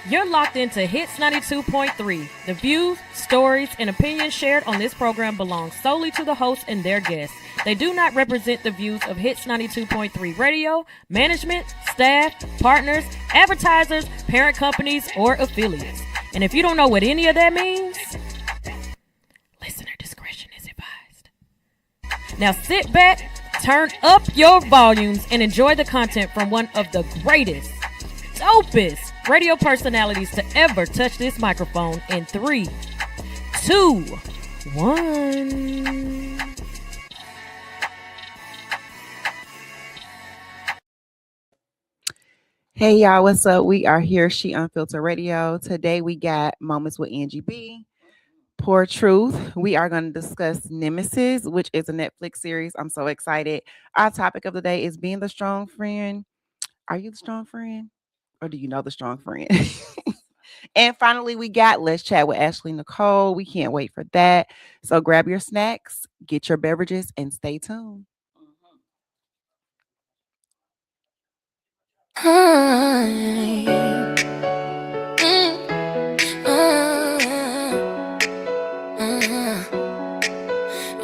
You're locked into Hits 92.3. The views, stories, and opinions shared on this program belong solely to the hosts and their guests. They do not represent the views of Hits 92.3 Radio, management, staff, partners, advertisers, parent companies, or affiliates. And if you don't know what any of that means, listener discretion is advised. Now sit back, turn up your volumes, and enjoy the content from one of the greatest, dopest radio personalities to ever touch this microphone in 3, 2, 1. Hey y'all, what's up? We are here, She Unfiltered Radio. Today we got Moments with Angie B. Poor Truth. We are going to discuss Nemesis, which is a Netflix series. I'm so excited. Our topic of the day is being the strong friend. Are you the strong friend? Or do you know the strong friend? And finally, we got Let's Chat with Ashley Nicole. We can't wait for that. So grab your snacks, get your beverages, and stay tuned.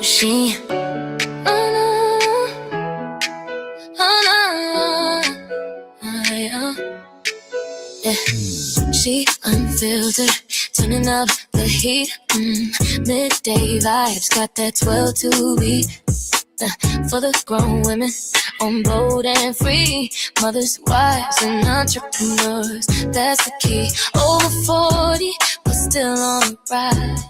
She She unfiltered, turning up the heat. Midday vibes, got that 12 to beat. For the grown women, on bold and free. Mothers, wives, and entrepreneurs, that's the key. Over 40, but still on the rise.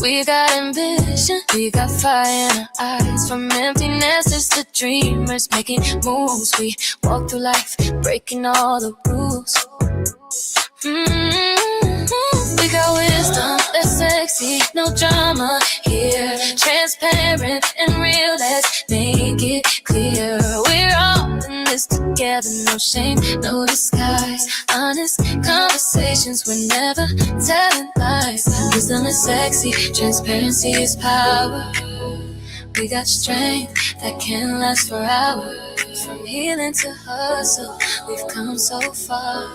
We got ambition, we got fire in our eyes. From empty nesters to dreamers, making moves. We walk through life, breaking all the rules. We got wisdom, that's sexy, no drama here. Transparent and real, let's make it clear. We're all in this together, no shame, no disguise. Honest conversations, we're never telling lies. Wisdom is sexy, transparency is power. We got strength that can last for hours. From healing to hustle, we've come so far.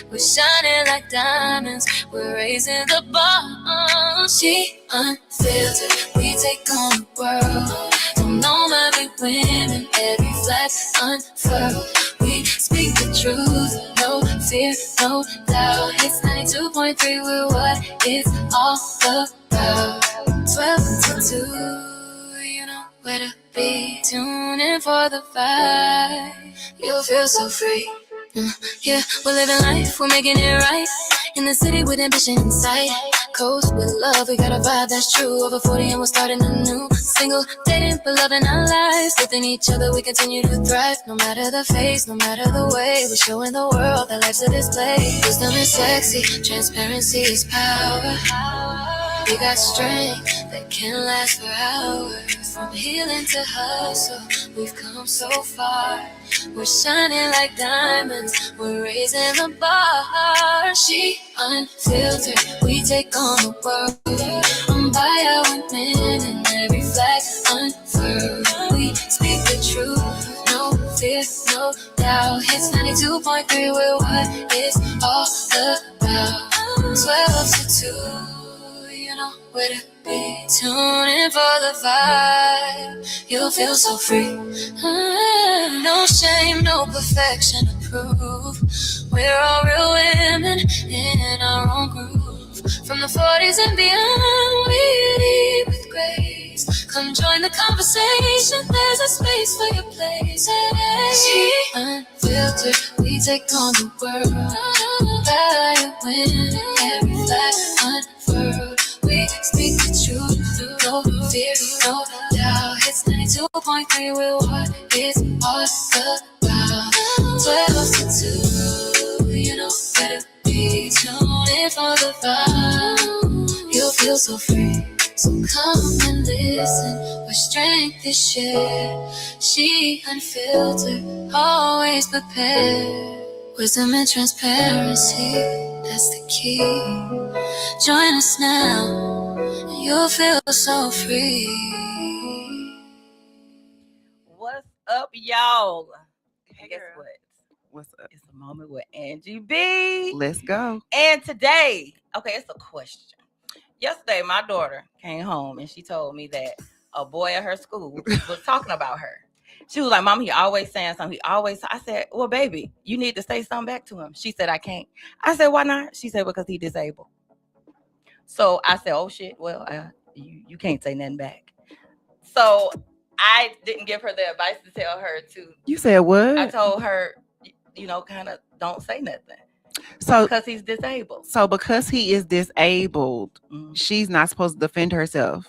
We're shining like diamonds, we're raising the bar. She unfiltered, we take on the world. Don't know every women, every flag unfurled. We speak the truth, no fear, no doubt. It's 92.3, we're what it's all about. 12 to 2, you know where to be. Tune in for the vibe, you'll feel so free. Yeah, we're living life, we're making it right. In the city with ambition in sight. Coast with love, we got a vibe that's true. Over 40 and we're starting a new single. Dating, but loving our lives. Within each other we continue to thrive. No matter the phase, no matter the way. We're showing the world that life's a display. Wisdom is sexy, transparency is power. We got strength that can last for hours. From healing to hustle, we've come so far. We're shining like diamonds, we're raising the bar. She unfiltered, we take on the world. I'm by our women and every flag unfurled. We speak the truth, no fear, no doubt. It's 92.3, we're what it's all about. 12 to 2, you know where to be. Tune in for the vibe, you'll feel so free. No shame, no perfection to prove. We're all real women in our own groove. From the 40s and beyond, we lead with grace. Come join the conversation, there's a space for your place. She unfiltered, we take on the world. Fire, win, every flag unfurled. We speak the truth, no fear, no doubt. It's 92.3, we're what it's all about. 12 to 2, you know where to be. Tune in for the vibe, you'll feel so free. So come and listen, where strength is shared. She unfiltered, always prepared. Wisdom and transparency, that's the key. Join us now, and you'll feel so free. What's up, y'all? Guess what? What's up? It's a moment with Angie B. Let's go. And today, okay, it's a question. Yesterday, my daughter came home and she told me that a boy at her school was talking about her. She was like, Mom, he always saying something. I said, well, baby, you need to say something back to him. She said, I can't. I said, why not? She said, because he's disabled. So I said, oh, shit. Well, you can't say nothing back. So I didn't give her the advice to tell her to. You said what? I told her, kind of don't say nothing. So because he's disabled. So because he is disabled, she's not supposed to defend herself.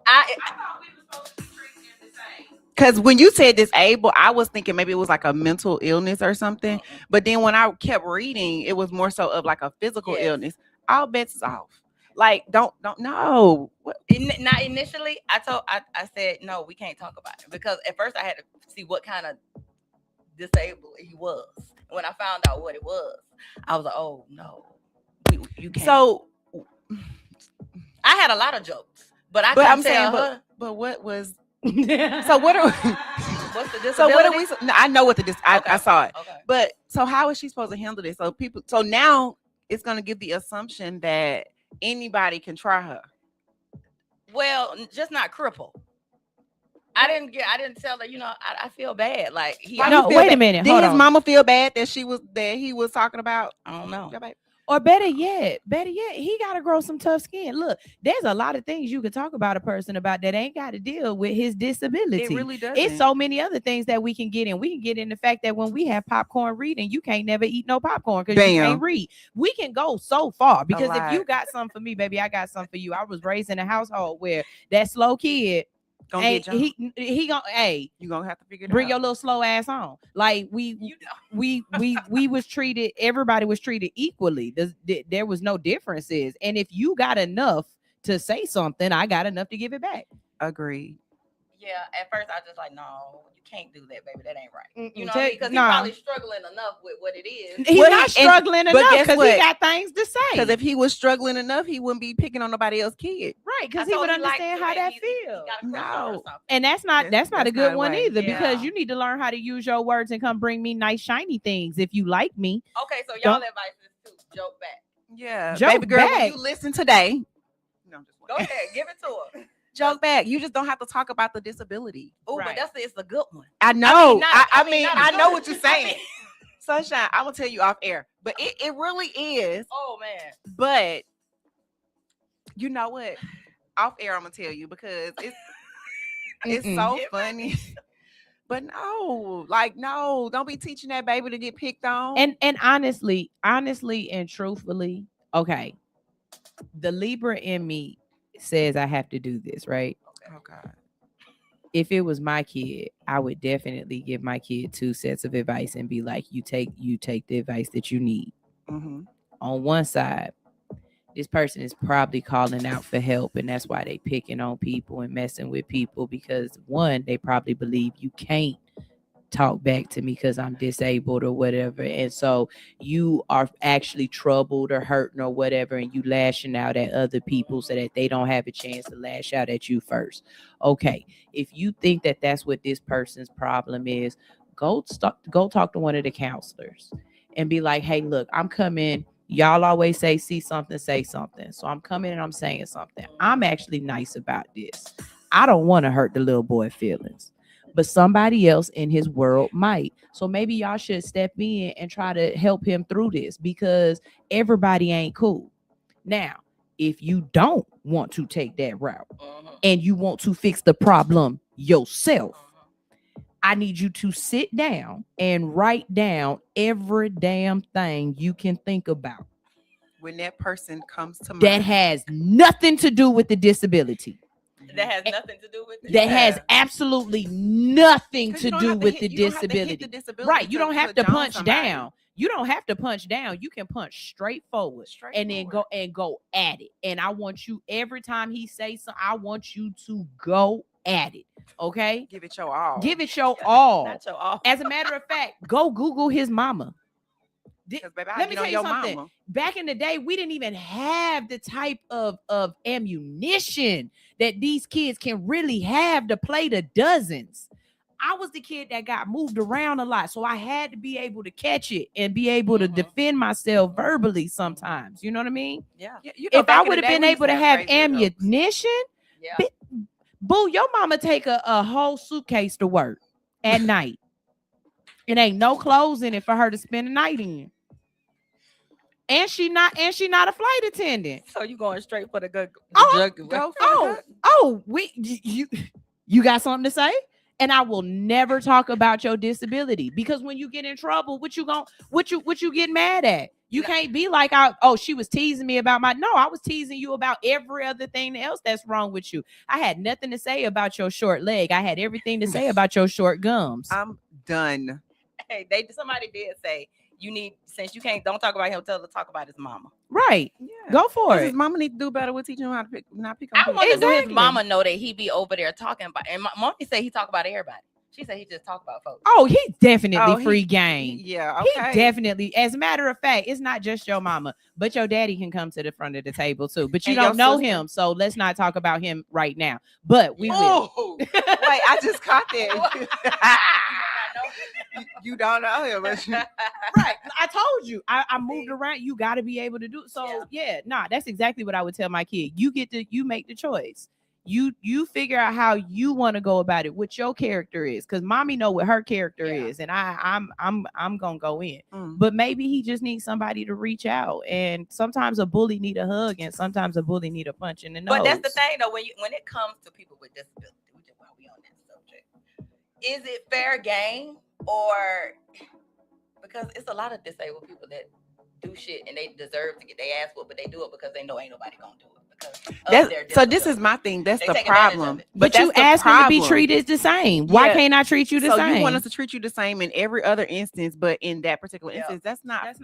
I thought we were supposed to treat him the same. Because when you said disabled, I was thinking maybe it was like a mental illness or something. But then when I kept reading, it was more so of like a physical illness. All bets is off. Like, don't know. Not initially. I said no, we can't talk about it because at first I had to see what kind of disabled he was. When I found out what it was, I was like, oh no, you can't. So I had a lot of jokes, but I'm saying, but what was? So what are? What's the disability? So what are we? No, I know what the I saw it. Okay. But so how is she supposed to handle this? So now it's going to give the assumption that anybody can try her. Well, just not cripple. I didn't tell her, I feel bad. Like wait a minute. Did his mama feel bad that he was talking about? I don't know. Or better yet, he got to grow some tough skin. Look, there's a lot of things you could talk about a person about that ain't got to deal with his disability. It really doesn't. It's so many other things that we can get in. We can get in the fact that when we have popcorn reading, you can't never eat no popcorn because you can't read. We can go so far because if you got something for me, baby, I got something for you. I was raised in a household where that slow kid, he gonna you gonna have to figure it out. Bring your little slow ass on. Like we was treated, everybody was treated equally. There was no differences. And if you got enough to say something, I got enough to give it back. Agreed. Yeah, at first I just like, no, you can't do that, baby. That ain't right. You know, because he's nah. probably struggling enough with what it is. He's not struggling enough because he got things to say. Because if he was struggling enough, he wouldn't be picking on nobody else's kid. Right, because he would understand how that feels. No. And that's not a good one right. either, because you need to learn how to use your words and come bring me nice, shiny things if you like me. Okay, so y'all advice is to joke back. Yeah. Joke baby girl, back. when you listen today. No, I'm just go ahead, give it to her. Joke back. You just don't have to talk about the disability. Oh, right. But it's a good one. I know. I know what you're saying. Sunshine, I will tell you off air, but it really is. Oh man. But you know what? Off air, I'm gonna tell you because it's so funny. But no, don't be teaching that baby to get picked on. And honestly and truthfully, okay, the Libra in me says I have to do this, right? Okay. If it was my kid, I would definitely give my kid 2 sets of advice and be like, you take the advice that you need. Mm-hmm. On one side, this person is probably calling out for help, and that's why they picking on people and messing with people, because one, they probably believe you can't talk back to me because I'm disabled or whatever, and so you are actually troubled or hurting or whatever, and you lashing out at other people so that they don't have a chance to lash out at you first. Okay, if you think that that's what this person's problem is, go talk to one of the counselors and be like, hey, look, I'm coming. Y'all always say something, so I'm coming and I'm saying something. I'm actually nice about this. I don't want to hurt the little boy feelings, but somebody else in his world might. So maybe y'all should step in and try to help him through this, because everybody ain't cool. Now, if you don't want to take that route and you want to fix the problem yourself, I need you to sit down and write down every damn thing you can think about when that person comes to mind that has nothing to do with the disability. That has nothing to do with it. That has absolutely nothing to do with the disability. Right. You don't have to punch down. You don't have to punch down. You can punch straight forward and then go at it. And I want you, every time he says something, I want you to go at it. Okay? Give it your all. Give it your all. Not your all. As a matter of fact, go Google his mama. Baby, let me tell you something. Mama. Back in the day, we didn't even have the type of ammunition that these kids can really have to play the dozens. I was the kid that got moved around a lot. So I had to be able to catch it and be able to defend myself verbally sometimes. You know what I mean? Yeah. If I would have been able to have ammunition, Yeah. boo, your mama take a whole suitcase to work at night. It ain't no clothes in it for her to spend the night in. And she not a flight attendant. So you going straight for the good? You got something to say? And I will never talk about your disability, because when you get in trouble, what you get mad at? You can't be like, she was teasing me about I was teasing you about every other thing else that's wrong with you. I had nothing to say about your short leg. I had everything to say about your short gums. I'm done. Hey, somebody did say you need, since you don't talk about him, tell her to talk about his mama. Right. Yeah. Go for it. His mama need to do better with teaching him how to not pick on I people. want to do his mama know that he be over there talking about, and my mommy said he talk about everybody. She said he just talk about folks. Oh, he's definitely free game. Yeah, okay. He definitely, as a matter of fact, it's not just your mama, but your daddy can come to the front of the table too. But you don't know him, so let's not talk about him right now. But we will. Wait, I just caught that. You don't know him, but right. I told you. I moved around. You got to be able to do it. So that's exactly what I would tell my kid. You make the choice. You figure out how you want to go about it, what your character is, because mommy know what her character is, and I'm gonna go in. But maybe he just needs somebody to reach out, and sometimes a bully need a hug, and sometimes a bully need a punch in the nose. But that's the thing though, when it comes to people with disability, while we on that subject, is it fair game, or because it's a lot of disabled people that do shit and they deserve to get their ass whooped, but they do it because they know ain't nobody gonna do it. So this is my thing. That's the problem. But you asked me to be treated the same. Why can't I treat you the same? You want us to treat you the same in every other instance, but in that particular instance, that's not right.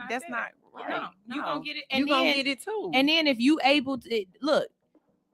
No. You gonna get it, and you gonna get it too. And then if you able to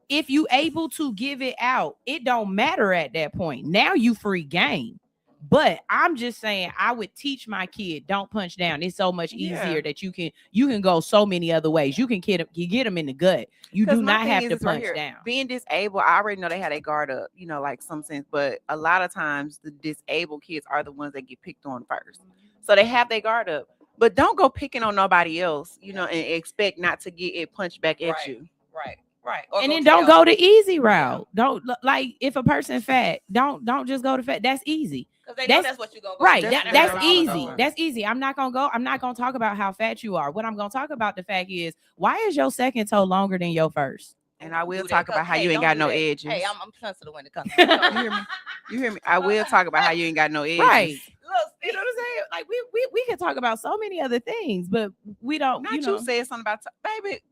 if you able to give it out, it don't matter at that point. Now you free game. But I'm just saying, I would teach my kid, don't punch down. It's so much easier that you can go so many other ways. You get them in the gut. You do not have to punch down. Being disabled, I already know they had a guard up, like some sense. But a lot of times the disabled kids are the ones that get picked on first. So they have their guard up. But don't go picking on nobody else, and expect not to get it punched back at you. Right. And then don't go the easy route. Don't, like, if a person fat, don't just go to fat. That's easy. Because they know that's what you're going to go. Right. That's easy. That's easy. I'm not going to talk about how fat you are. What I'm going to talk about, the fact is, why is your second toe longer than your first? And I will talk about how you ain't got no edges. Hey, I'm sensitive when it comes to You hear me? I will talk about how you ain't got no edges. Right. Look, you know what I'm saying? Like, we can talk about so many other things, but we don't. Not you said something about baby.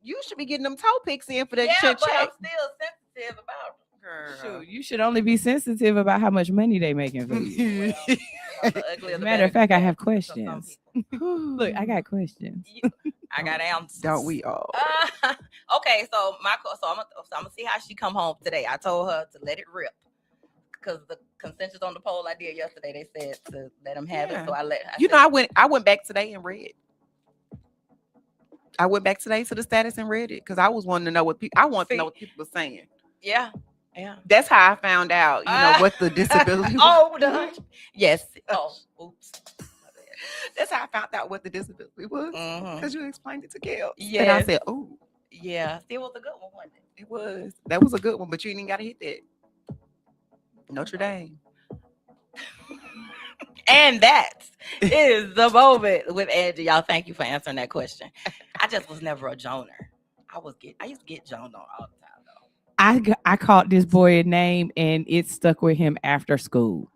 You should be getting them toe picks in for that check. But I'm still sensitive about it. Sure, you should only be sensitive about how much money they making for you. As a matter of fact, I have questions. Look, I got questions. I got answers. Don't we all? Okay, so I'm gonna see how she come home today. I told her to let it rip because the consensus on the poll I did yesterday, they said to let them have it. So I went back today and read. I went back today to the status and read it because I was wanting to know what people were saying. Yeah. That's how I found out, what the disability was. Yes. Oh, oops. That's how I found out what the disability was because you explained it to Gail. Yeah. And I said, oh. Yeah. It was a good one, wasn't it? It was. That was a good one, but you didn't got to hit that. Notre Dame. And that is the moment with Angie. Y'all, thank you for answering that question. I just was never a Joner. I used to get Joned on all the time, though. I called this boy a name, and it stuck with him after school.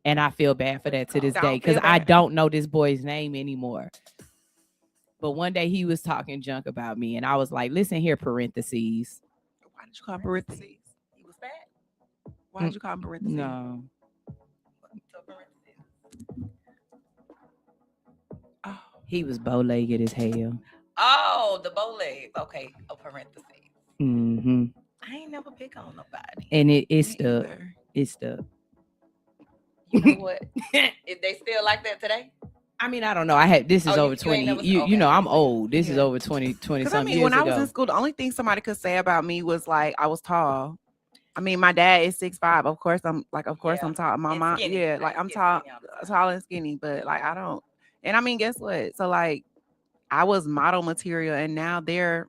And I feel bad for that to this day because I don't know this boy's name anymore. But one day he was talking junk about me, and I was like, listen here, parentheses. Why did you call him parentheses? He was fat. Why did you call him parentheses? No. Oh. He was bow-legged as hell. Oh, the bow legs. Okay, a parentheses. Mm-hmm. I ain't never pick on nobody. And it stuck. It stuck. You know what? If they still like that today? I mean, I don't know. This is over 20. You know, I'm old. This is over 20 something years ago. When I was in school, the only thing somebody could say about me was like I was tall. I mean, my dad is 6'5". Of course, I'm Yeah. tall. My And mom, skinny. yeah, You like like I'm to get tall, skinny all the time. tall and skinny, but like I don't. And I mean, guess what? So like, I was model material, and now they're,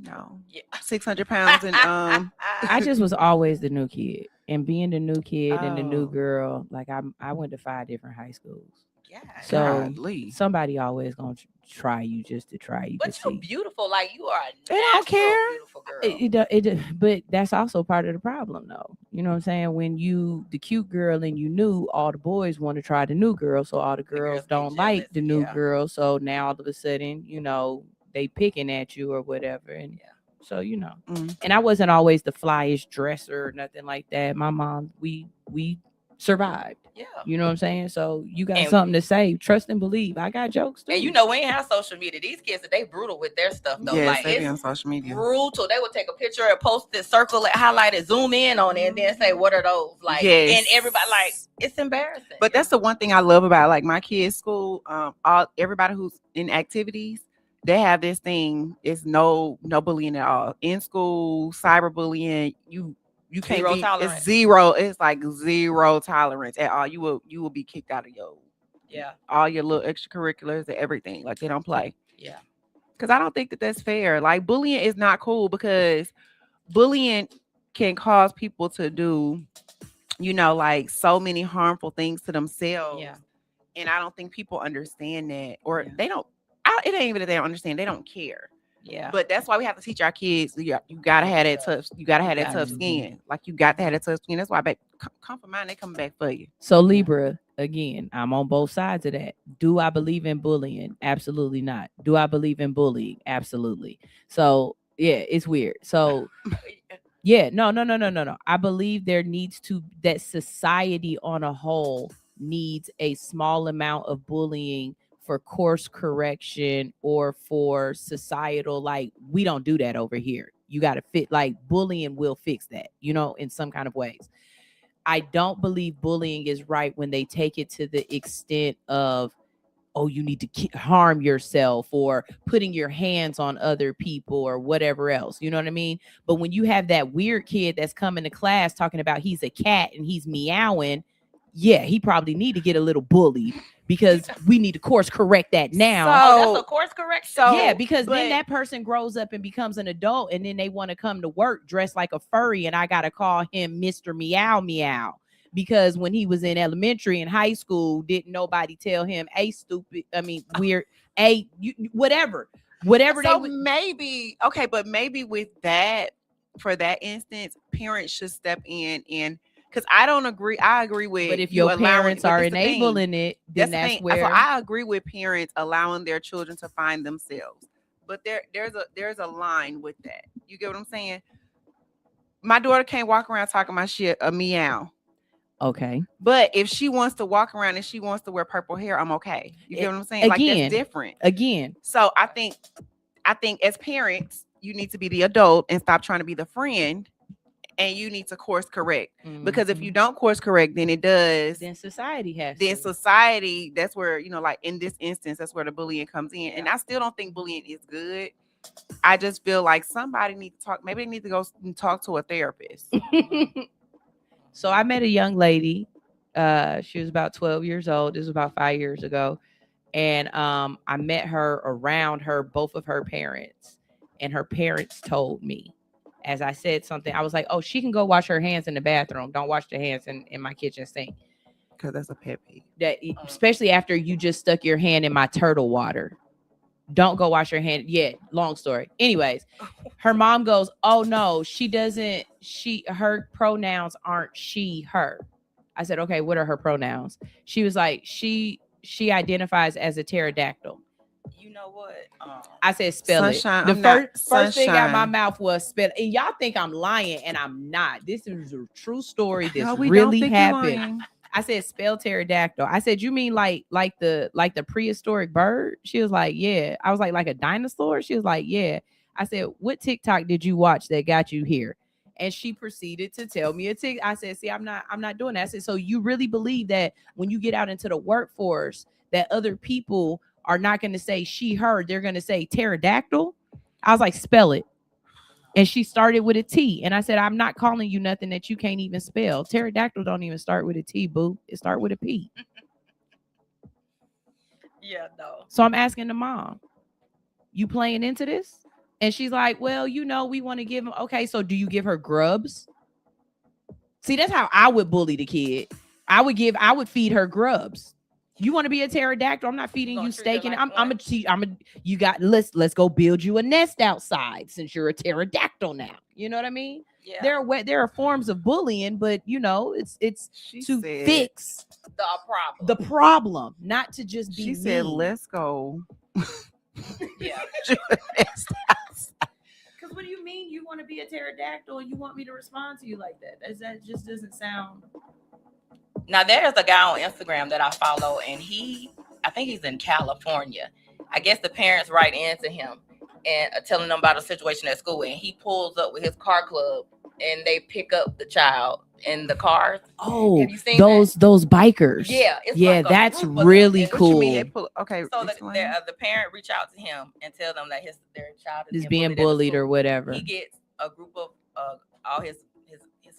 Yeah. 600 pounds, and I just was always the new kid, and being the new kid and the new Oh. girl. Like I went to 5 different high schools, Yeah. so Godly. somebody always gonna try you just to try you. But to you're see. beautiful. Like you are a They don't natural, care. beautiful girl. But that's also part of the problem, though. You know what I'm saying? When you the cute girl and you knew, all the boys want to try the new girl, so all the girls girls get don't like jealous, the new yeah. girl. So now all of a sudden, they picking at you or whatever, and Yeah. so Mm. And I wasn't always the flyest dresser or nothing like that. My mom, we survived. Yeah. You know what I'm saying? So you got And- something to say. Trust and believe. I got jokes too. And we ain't have social media. These kids, they brutal with their stuff though. Yes, Like they be it's on social media. brutal. They would take a picture and post it, circle it, highlight it, zoom in on it, and then say, "What are those?" Like, Yes. and everybody like it's embarrassing. But that's the one thing I love about like my kids' school. Everybody who's in activities, they have this thing. It's no bullying at all in school. Cyberbullying, you can't Zero be. tolerance. It's zero. It's like zero tolerance at all. You will be kicked out of all your little extracurriculars and everything. Like they don't play. Yeah. Because I don't think that that's fair. Like bullying is not cool because bullying can cause people to do, like so many harmful things to themselves. Yeah. And I don't think people understand that, or Yeah. they don't. It ain't even that they don't understand; they don't care. Yeah. But that's why we have to teach our kids. You gotta have that tough. You gotta have that tough skin. Like you got to have that tough skin. That's why come for mine. They coming back for you. So Libra, again, I'm on both sides of that. Do I believe in bullying? Absolutely not. Do I believe in bullying? Absolutely. So yeah, it's weird. So yeah, no. I believe there needs to that society on a whole needs a small amount of bullying for course correction or for societal. Like we don't do that over here. You got to fit. Like bullying will fix that. In some kind of ways. I don't believe bullying is right when they take it to the extent of, oh, you need to harm yourself or putting your hands on other people or whatever else. You know what I mean? But when you have that weird kid that's coming to class talking about he's a cat and he's meowing, yeah, he probably need to get a little bullied because we need to course correct that now. Oh, that's a course correction. Yeah, because then that person grows up and becomes an adult and then they want to come to work dressed like a furry and I got to call him Mr. Meow Meow. Because when he was in elementary and high school, didn't nobody tell him, weird, whatever. So maybe, okay, but maybe with that, for that instance, parents should step in and, because I don't agree. I agree with. But if your parents are enabling it, then that's where. So I agree with parents allowing their children to find themselves. But there's a line with that. You get what I'm saying? My daughter can't walk around talking my shit a meow. Okay. But if she wants to walk around and she wants to wear purple hair, I'm okay. You get what I'm saying? Like that's different. Again. So I think as parents, you need to be the adult and stop trying to be the friend. And you need to course correct because if you don't course correct, then it does. Then society has. Then society, that's where like in this instance, that's where the bullying comes in. And I still don't think bullying is good. I just feel like somebody needs to talk. Maybe they need to go and talk to a therapist. So I met a young lady. She was about 12 years old. This was about 5 years ago, and I met her around both of her parents, and her parents told me. As I said something, I was like, oh, she can go wash her hands in the bathroom. Don't wash the hands in my kitchen sink. Because that's a pet peeve. That, especially after you just stuck your hand in my turtle water. Don't go wash your hand. Yeah, long story. Anyways, her mom goes, oh, no, she doesn't. Her pronouns aren't she, her. I said, okay, what are her pronouns? She was like, she identifies as a pterodactyl. You know what? I said, spell sunshine. It. The first thing out my mouth was spell. And y'all think I'm lying, and I'm not. This is a true story. This really happened. I said, spell pterodactyl. I said, you mean like the prehistoric bird? She was like, yeah. I was like a dinosaur? She was like, yeah. I said, what TikTok did you watch that got you here? And she proceeded to tell me a TikTok. I said, see, I'm not doing that. I said, so you really believe that when you get out into the workforce, that other people are not going to say she, her, they're going to say pterodactyl? I was like, spell it. And she started with a T. And I said, I'm not calling you nothing that you can't even spell. Pterodactyl don't even start with a T, boo. It start with a P. Yeah, no. So I'm asking the mom, you playing into this? And she's like, well, we want to give him. Okay, so do you give her grubs? See, that's how I would bully the kid. I would feed her grubs. You want to be a pterodactyl? I'm not feeding you steak. And let's go build you a nest outside since you're a pterodactyl now. You know what I mean? Yeah. There are forms of bullying, but it's She to said- fix problem. the problem, not to just be She said, mean. let's go. Yeah. Because what do you mean you want to be a pterodactyl and you want me to respond to you like that? That just doesn't sound. Now there's a guy on Instagram that I follow, and I think he's in California. I guess the parents write into him and telling them about a situation at school, and he pulls up with his car club, and they pick up the child in the cars. Oh, have you seen those bikers? Yeah, it's yeah, like a that's group of really them. cool. What you mean they pull? Okay, So explain. the parent reach out to him and tell them that their child is Being bullied or whatever. He gets a group of all his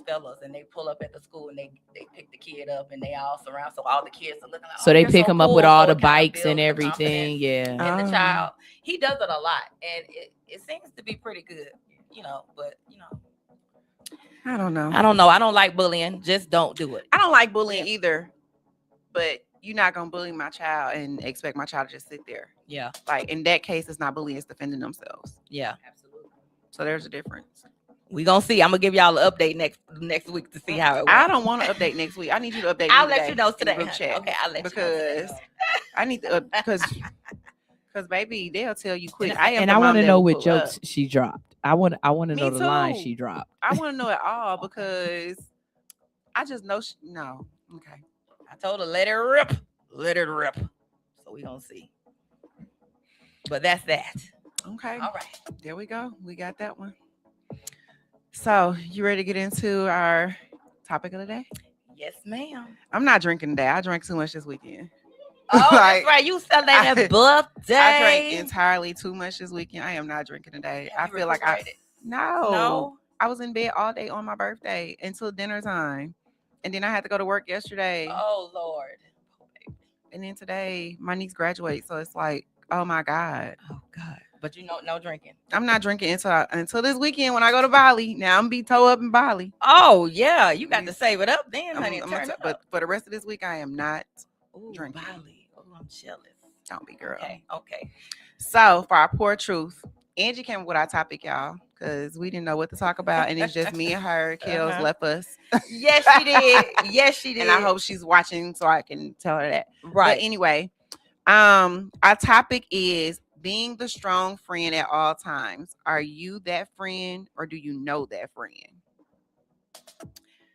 fellas, and they pull up at the school, and they pick the kid up, and they all surround. So all the kids are looking like, so they you're pick so him up cool. with So all it the kinda bikes builds and the everything. confidence Yeah. in the Oh. child. He does it a lot, and it seems to be pretty good, but I don't know. I don't know. I don't like bullying. Just don't do it. I don't like bullying either, but you're not gonna bully my child and expect my child to just sit there. Yeah. Like in that case, it's not bullying; it's defending themselves. Yeah. Absolutely. So there's a difference. We gonna see. I'm gonna give y'all an update next week to see how it works. I don't want to update next week. I need you to update. I'll me let you know in the today. group chat. Okay, I'll let because you know today. I need to because baby, they'll tell you quick. And I want to know what jokes she dropped. I want to Me know the line too. she dropped. I want to know it all because I just know. No, okay. I told her let it rip. So we gonna see. But that's that. Okay. All right. There we go. We got that one. So you ready to get into our topic of the day? Yes, ma'am. I'm not drinking today. I drank too much this weekend. Oh, Like, that's right. You celebrated birthday. I drank entirely too much this weekend. I am not drinking today. I feel like no. I was in bed all day on my birthday until dinner time. And then I had to go to work yesterday. Oh Lord. And then today my niece graduates. So it's like, oh my God. Oh God. But no drinking. I'm not drinking until this weekend when I go to Bali. Now I'm gonna be toe up in Bali. Oh yeah, you got to save it up then, honey. But for the rest of this week, I am not Ooh, drinking. Bali. Oh, I'm jealous. Don't be girl. Okay. So for our poor truth, Angie came up with our topic, y'all, because we didn't know what to talk about, and it's just me and her. Kels Uh-huh. left us. Yes, she did. Yes, she did. And I hope she's watching so I can tell her that. Right. But anyway, our topic is being the strong friend at all times. Are you that friend or do you know that friend?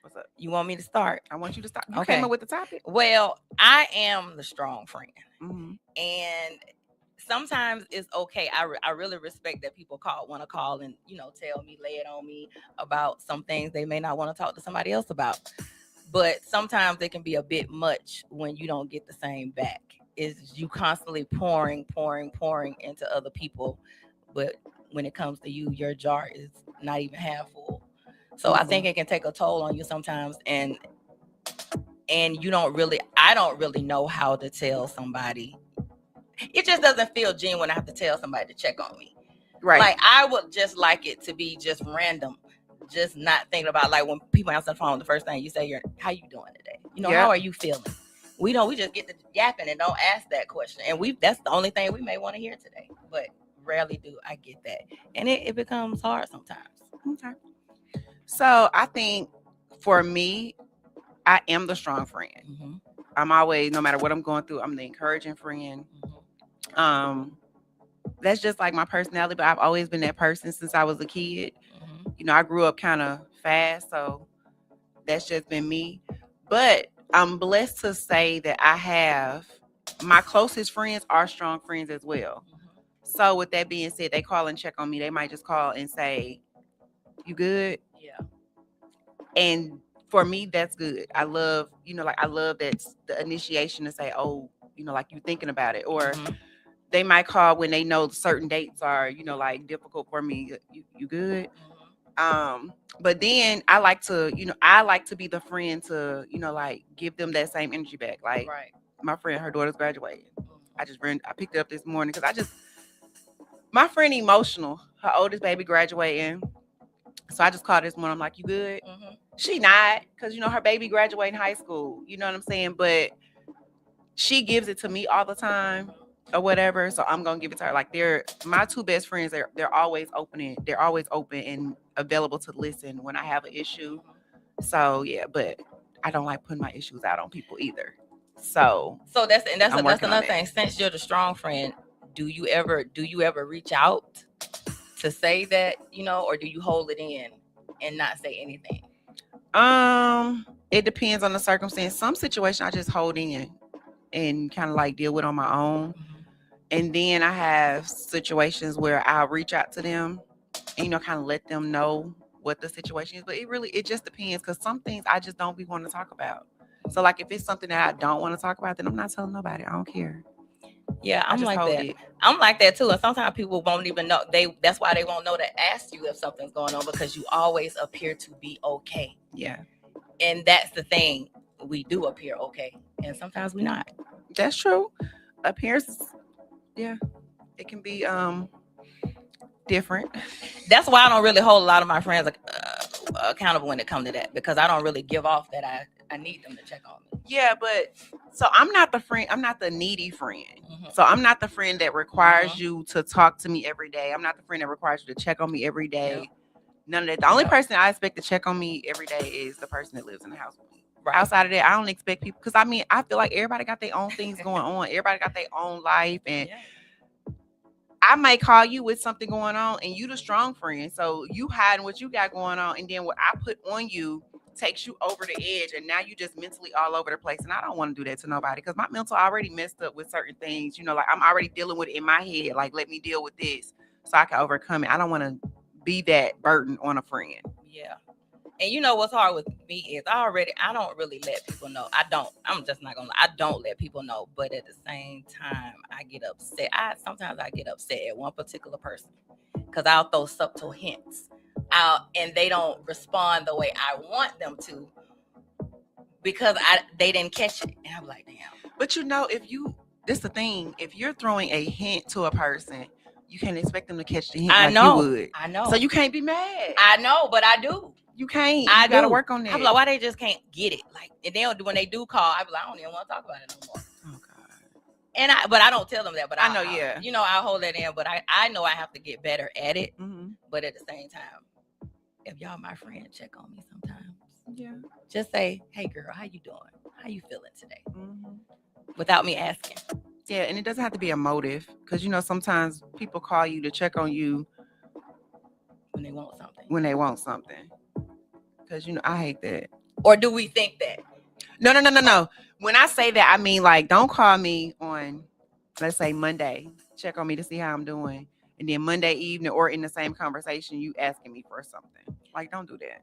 What's up? You want me to start? I want you to stop. You Okay. came up with the topic. Well, I am the strong friend. Mhm. And sometimes it's okay. I really respect that people want to call and tell me, lay it on me about some things they may not want to talk to somebody else about. But sometimes it can be a bit much when you don't get the same back. Is you constantly pouring into other people, but when it comes to you, your jar is not even half full. So I think it can take a toll on you sometimes, and I don't really know how to tell somebody. It just doesn't feel genuine. I have to tell somebody to check on me. Right. Like I would just like it to be just random, just not thinking about like when people answer the phone, the first thing you say, how you doing today? How are you feeling? We just get to yapping and don't ask that question. And that's the only thing we may want to hear today. But rarely do I get that. And it becomes hard sometimes. Okay. So I think for me, I am the strong friend. Mm-hmm. I'm always, no matter what I'm going through, I'm the encouraging friend. Mm-hmm. That's just like my personality, but I've always been that person since I was a kid. Mm-hmm. I grew up kind of fast, so that's just been me. But I'm blessed to say that I have my closest friends are strong friends as well. Mm-hmm. So with that being said, they call and check on me. They might just call and say, "You good?" Yeah. And for me, that's good. I love, I love that the initiation to say, "Oh, like you thinking about it," or Mm-hmm. they might call when they know certain dates are, like difficult for me. You good? Mm-hmm. But then I like to, I like to be the friend to, like give them that same energy back. Like Right. my friend, her daughter's graduating. I picked it up this morning because my friend emotional. Her oldest baby graduating. So I just called this morning. I'm like, you good? Mm-hmm. She not, because her baby graduating high school. You know what I'm saying? But she gives it to me all the time or whatever. So I'm gonna give it to her. Like they're my two best friends. They're always open and available to listen when I have an issue. So yeah, but I don't like putting my issues out on people either. So that's working on another it. thing. Since you're the strong friend, do you ever reach out to say that, or do you hold it in and not say anything? It depends on the circumstance. Some situations I just hold in and kind of like deal with on my own. And then I have situations where I'll reach out to them and, kind of let them know what the situation is. But it just depends, because some things I just don't be wanting to talk about. So like if it's something that I don't want to talk about, then I'm not telling nobody. I don't care. Yeah, I'm like that. It. I'm like that too. And sometimes people won't even know. That's why they won't know to ask you if something's going on, because you always appear to be okay. Yeah. And that's the thing. We do appear okay. And sometimes we're not. That's true. Appearances, yeah, it can be different. That's why I don't really hold a lot of my friends accountable when it comes to that, because I don't really give off that I need them to check on me. Yeah, but so I'm not the friend. I'm not the needy friend. Mm-hmm. So I'm not the friend that requires you to talk to me every day. I'm not the friend that requires you to check on me every day. Yep. None of that. The only person I expect to check on me every day is the person that lives in the house with me. Right. Outside of that, I don't expect people, because I feel like everybody got their own things going on. Everybody got their own life, and I might call you with something going on, and you the strong friend, so you hiding what you got going on, and then what I put on you takes you over the edge, and now you just mentally all over the place. And I don't want to do that to nobody, because my mental already messed up with certain things. Like I'm already dealing with it in my head. Like, let me deal with this so I can overcome it. I don't want to be that burden on a friend. Yeah. And you know what's hard with me is I don't really let people know. I'm just not gonna lie. I don't let people know. But at the same time, I get upset. Sometimes I get upset at one particular person, because I'll throw subtle hints out and they don't respond the way I want them to, because they didn't catch it. And I'm like, damn. But this the thing, if you're throwing a hint to a person, you can't expect them to catch the hint you would. I know. So you can't be mad. I know, but I do. You can't. You gotta work on that. I'm like, why they just can't get it? Like, and when they do call, I be like, I don't even want to talk about it no more. Oh God. But I don't tell them that. But I know, yeah. I hold that in. But I know I have to get better at it. Mm-hmm. But at the same time, if y'all my friend, check on me sometimes. Yeah. Just say, hey girl, how you doing? How you feeling today? Mm-hmm. Without me asking. Yeah, and it doesn't have to be a motive, because sometimes people call you to check on you when they want something. Because I hate that. Or do we think that? No. When I say that, I mean, like, don't call me on, let's say, Monday, check on me to see how I'm doing, and then Monday evening or in the same conversation, you asking me for something. Like, don't do that.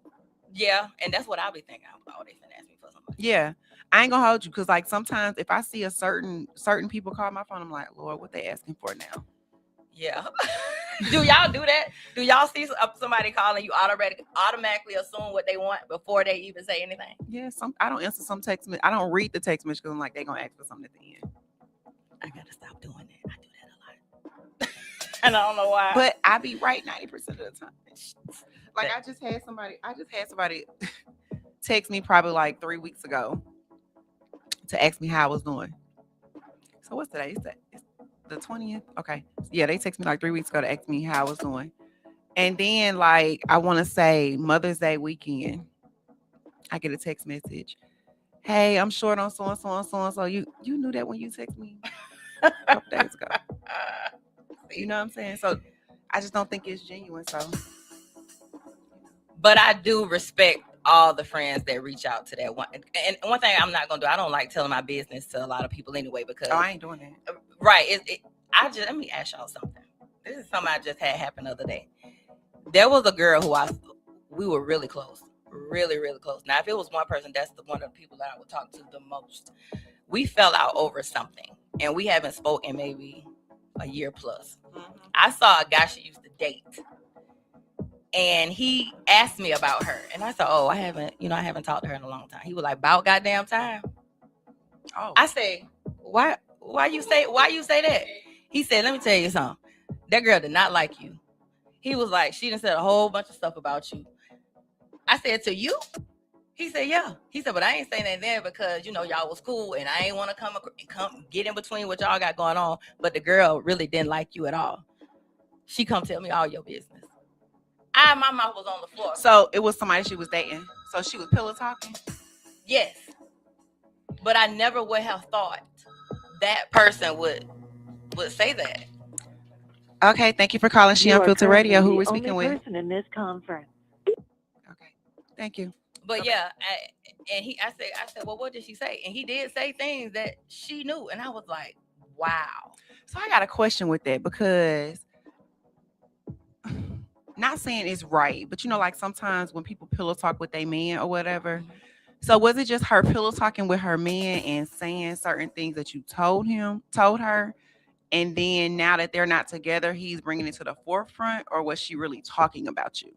Yeah, and that's what I'll be thinking. Oh, they finna ask me for something. Yeah, I ain't gonna hold you, because like sometimes if I see a certain people call my phone, I'm like, Lord, what they asking for now? Yeah. Do y'all do that? Do y'all see somebody calling you automatically assume what they want before they even say anything? Yeah, I don't answer some text message. I don't read the text message, because I'm like, they're gonna ask for something at the end. I gotta stop doing that. I do that a lot. And I don't know why. But I be right 90% of the time. Like, I just had somebody text me probably like 3 weeks ago to ask me how I was doing. So what's today? It's the 20th. Okay. Yeah, they texted me like 3 weeks ago to ask me how I was doing. And then, like, I want to say Mother's Day weekend, I get a text message. Hey, I'm short on so and so and so and so. You knew that when you text me a couple days ago. You know what I'm saying? So I just don't think it's genuine. So, but I do respect all the friends that reach out to that one. And one thing I'm not gonna do, I don't like telling my business to a lot of people anyway, because I ain't doing that. Right. Let me ask y'all something. This is something I just had happen the other day. There was a girl who we were really close. Really, really close. Now, if it was one person, that's one of the people that I would talk to the most. We fell out over something, and we haven't spoken maybe a year plus. Mm-hmm. I saw a guy she used to date And he asked me about her, and I said, "Oh, I haven't talked to her in a long time." He was like, "About goddamn time." Oh, I said, "Why you say that?" He said, "Let me tell you something. That girl did not like you." He was like, "She done said a whole bunch of stuff about you." I said, "To you?" He said, "Yeah." He said, "But I ain't saying that then because y'all was cool, and I ain't want to come get in between what y'all got going on. But the girl really didn't like you at all. She come tell me all your business." My mouth was on the floor. so it was somebody she was dating. So she was pillow talking. Yes, but I never would have thought that person would say that. Okay, thank you for calling She Unfiltered Radio. Who we speaking with? Person in this conference. Okay, thank you. But Okay. yeah, I said, "Well, what did she say?" And he did say things that she knew, and I was like, "Wow." So I got a question with that because, not saying it's right, but like sometimes when people pillow talk with their man or whatever. So was it just her pillow talking with her man and saying certain things that you told her, and then now that they're not together, he's bringing it to the forefront, or was she really talking about you?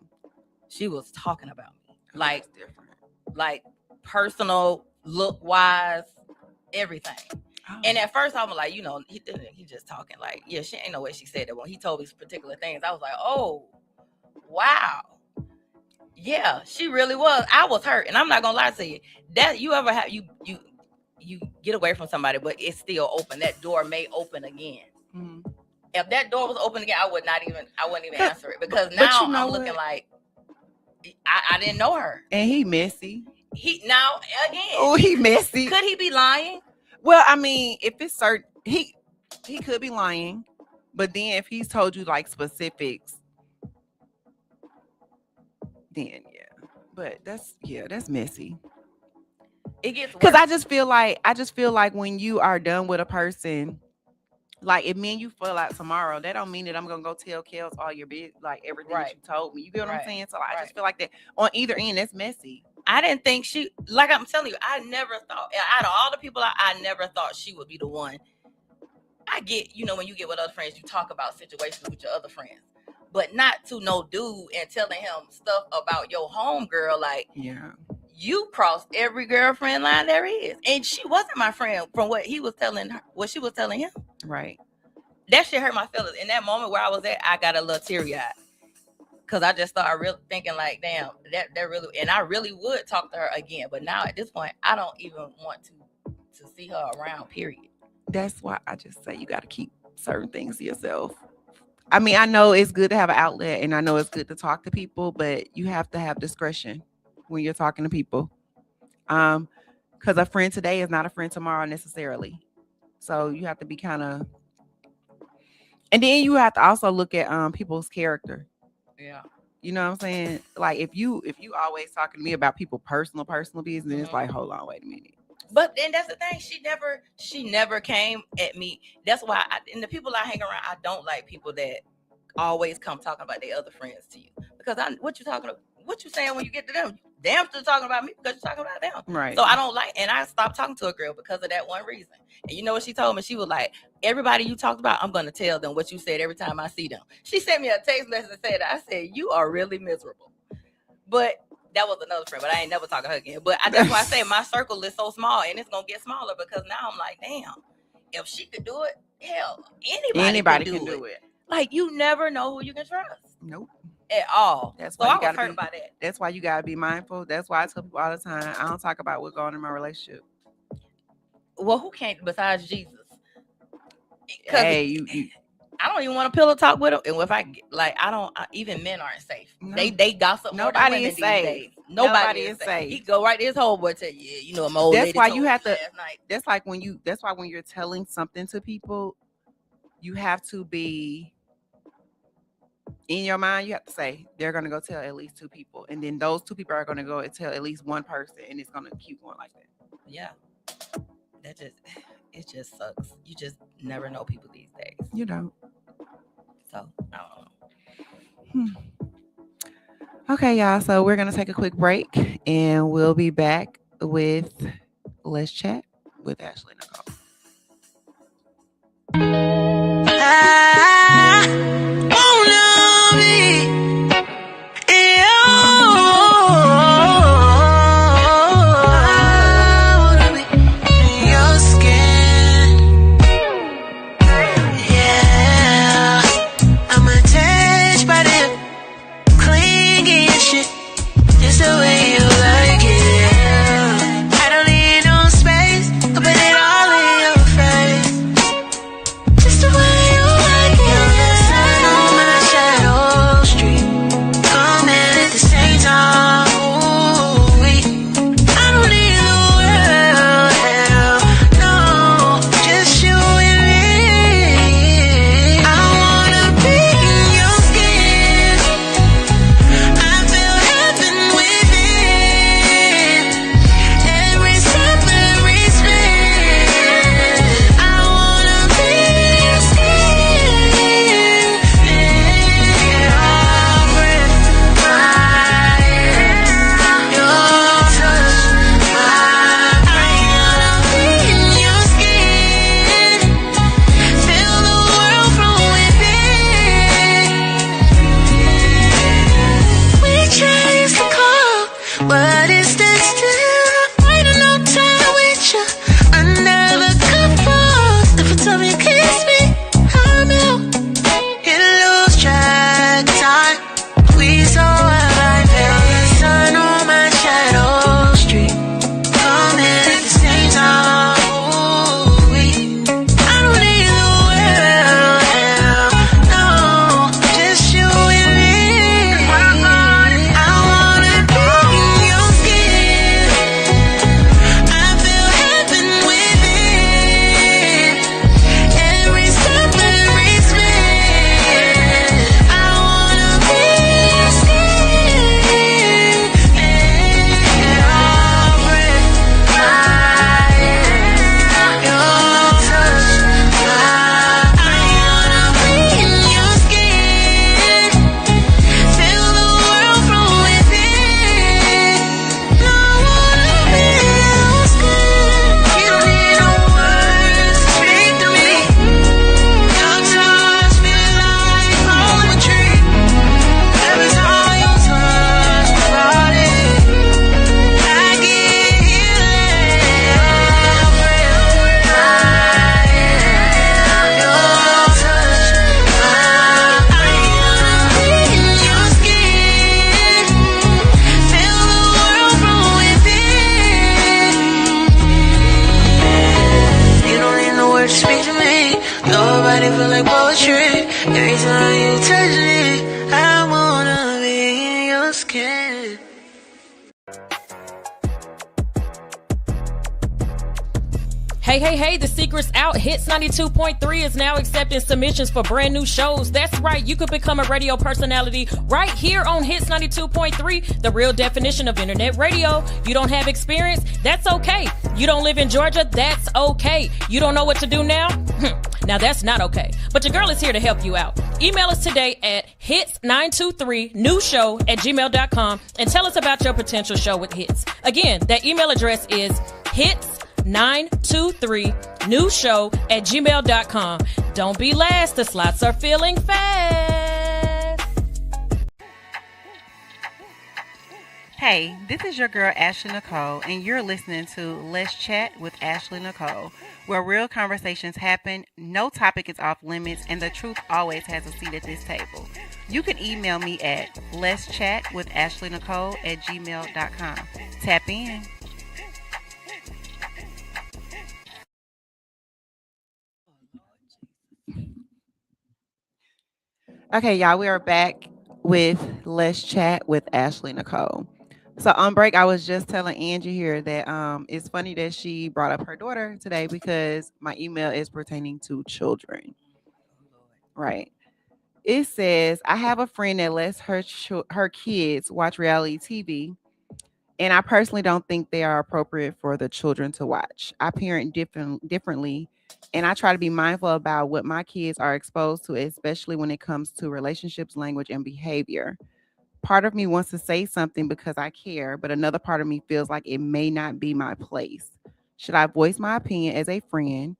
She was talking about me, Oh, like that's different. like personal, look wise, everything. Oh. And at first I was like, he just talking like, yeah, she ain't no way she said that. When he told me particular things, I was like, oh, wow. Yeah, she really was. I was hurt. And I'm not gonna lie to you. That you ever have you get away from somebody, but it's still open. That door may open again. Mm-hmm. If that door was open again, I wouldn't even answer it because now I'm looking like I didn't know her. And he messy. He now again. Oh, he messy. Could he be lying? Well, I mean, if it's certain, he could be lying, but then if he's told you like specifics, then yeah. But that's messy. It gets because I just feel like when you are done with a person, like if me and you fall out tomorrow, that don't mean that I'm gonna go tell Kels all your business, like everything that you told me. You get what I'm saying? So I just feel like that on either end, that's messy. I didn't think she, like I'm telling you, I never thought, out of all the people, I never thought she would be the one. I get, when you get with other friends, you talk about situations with your other friends, but not to no dude and telling him stuff about your homegirl. Like, yeah, you crossed every girlfriend line there is. And she wasn't my friend from what he was telling her, what she was telling him. Right. That shit hurt my feelings. In that moment where I was at, I got a little teary-eyed. Because I just started really thinking like, damn, that really, and I really would talk to her again. But now at this point, I don't even want to see her around, period. That's why I just say you got to keep certain things to yourself. I mean, I know it's good to have an outlet and I know it's good to talk to people, but you have to have discretion when you're talking to people. Because a friend today is not a friend tomorrow necessarily. So you have to be kind of, and then you have to also look at people's character. Yeah. You know what I'm saying? Like if you always talking to me about people personal business, it's like, hold on, wait a minute. But then that's the thing. She never came at me. That's why and the people I hang around, I don't like people that always come talking about their other friends to you. Because what you saying when you get to them? Damn still talking about me because you're talking about them. Right. So I don't like, and I stopped talking to a girl because of that one reason. And you know what she told me? She was like, everybody you talked about, I'm going to tell them what you said every time I see them. She sent me a text message and said, I said, you are really miserable. But that was another friend, but I ain't never talking to her again. But that's why I say my circle is so small and it's going to get smaller because now I'm like, damn, if she could do it, hell, anybody can do it. Like, you never know who you can trust. Nope. At all. That's why why I was hurt by that. That's why you gotta be mindful. That's why I tell people all the time, I don't talk about what's going on in my relationship. Well, who can't besides Jesus? Hey, you I don't even want to pillow talk with him. And if even men aren't safe. No. They gossip. Nobody is safe. Nobody is safe. He go right to his homeboy tell you, I'm old. That's why you have to. That's why when you're telling something to people, you have to be. In your mind, you have to say they're gonna go tell at least 2 people, and then those 2 people are gonna go and tell at least 1 person, and it's gonna keep going like that. Yeah, it just sucks. You just never know people these days. You don't. So I don't know. Okay, y'all. So we're gonna take a quick break, and we'll be back with Let's Chat with Ashley Nicole. Hey, the secret's out. Hits 92.3 is now accepting submissions for brand new shows. That's right, you could become a radio personality right here on Hits 92.3, the real definition of internet radio. You don't have experience? That's okay. You don't live in Georgia? That's okay. You don't know what to do now? Now that's not okay. But your girl is here to help you out. Email us today at hits923newshow@gmail.com and tell us about your potential show with Hits. Again, that email address is hits923newshow@gmail.com. Don't be last. The slots are filling fast. Hey, this is your girl Ashley Nicole, and you're listening to Let's Chat with Ashley Nicole, where real conversations happen, no topic is off limits, and the truth always has a seat at this table. You can email me at letschatwithashleynicole@gmail.com. Tap in. Okay, y'all, we are back with Let's Chat with Ashley Nicole. So on break, I was just telling Angie here that it's funny that she brought up her daughter today because my email is pertaining to children. Right. It says, I have a friend that lets her kids watch reality TV, and I personally don't think they are appropriate for the children to watch. I parent differently, and I try to be mindful about what my kids are exposed to, especially when it comes to relationships, language, and behavior. Part of me wants to say something because I care, but another part of me feels like it may not be my place. Should I voice my opinion as a friend,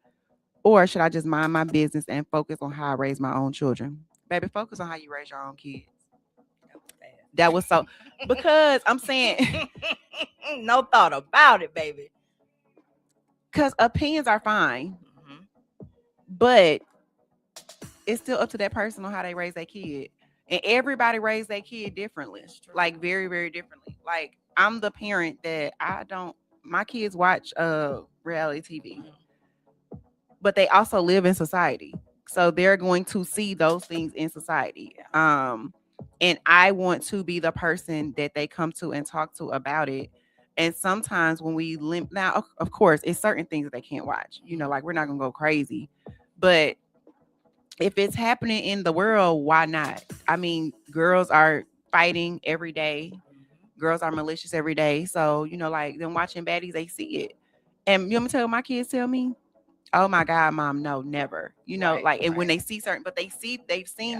or should I just mind my business and focus on how I raise my own children? Baby, focus on how you raise your own kids. That was so, because I'm saying, no thought about it, baby. Because opinions are fine, but it's still up to that person on how they raise their kid. And everybody raised their kid differently, like very, very differently. Like I'm the parent that my kids watch reality TV, but they also live in society. So they're going to see those things in society. And I want to be the person that they come to and talk to about it. And sometimes when we now, of course, it's certain things that they can't watch, like we're not going to go crazy, but if it's happening in the world, why not? I mean, girls are fighting every day. Girls are malicious every day. So, like them watching baddies, they see it. And you want me to tell my kids tell me, oh my God, mom, no, never. And when they see but they've seen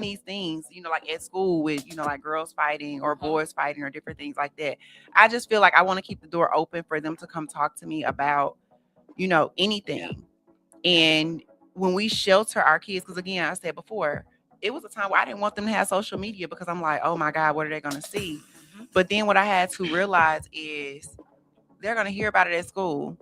these things, like at school with, like girls fighting or boys fighting or different things like that. I just feel like I want to keep the door open for them to come talk to me about, anything. And when we shelter our kids, because again, I said before, it was a time where I didn't want them to have social media because I'm like, oh my God, what are they going to see? But then what I had to realize is they're going to hear about it at school.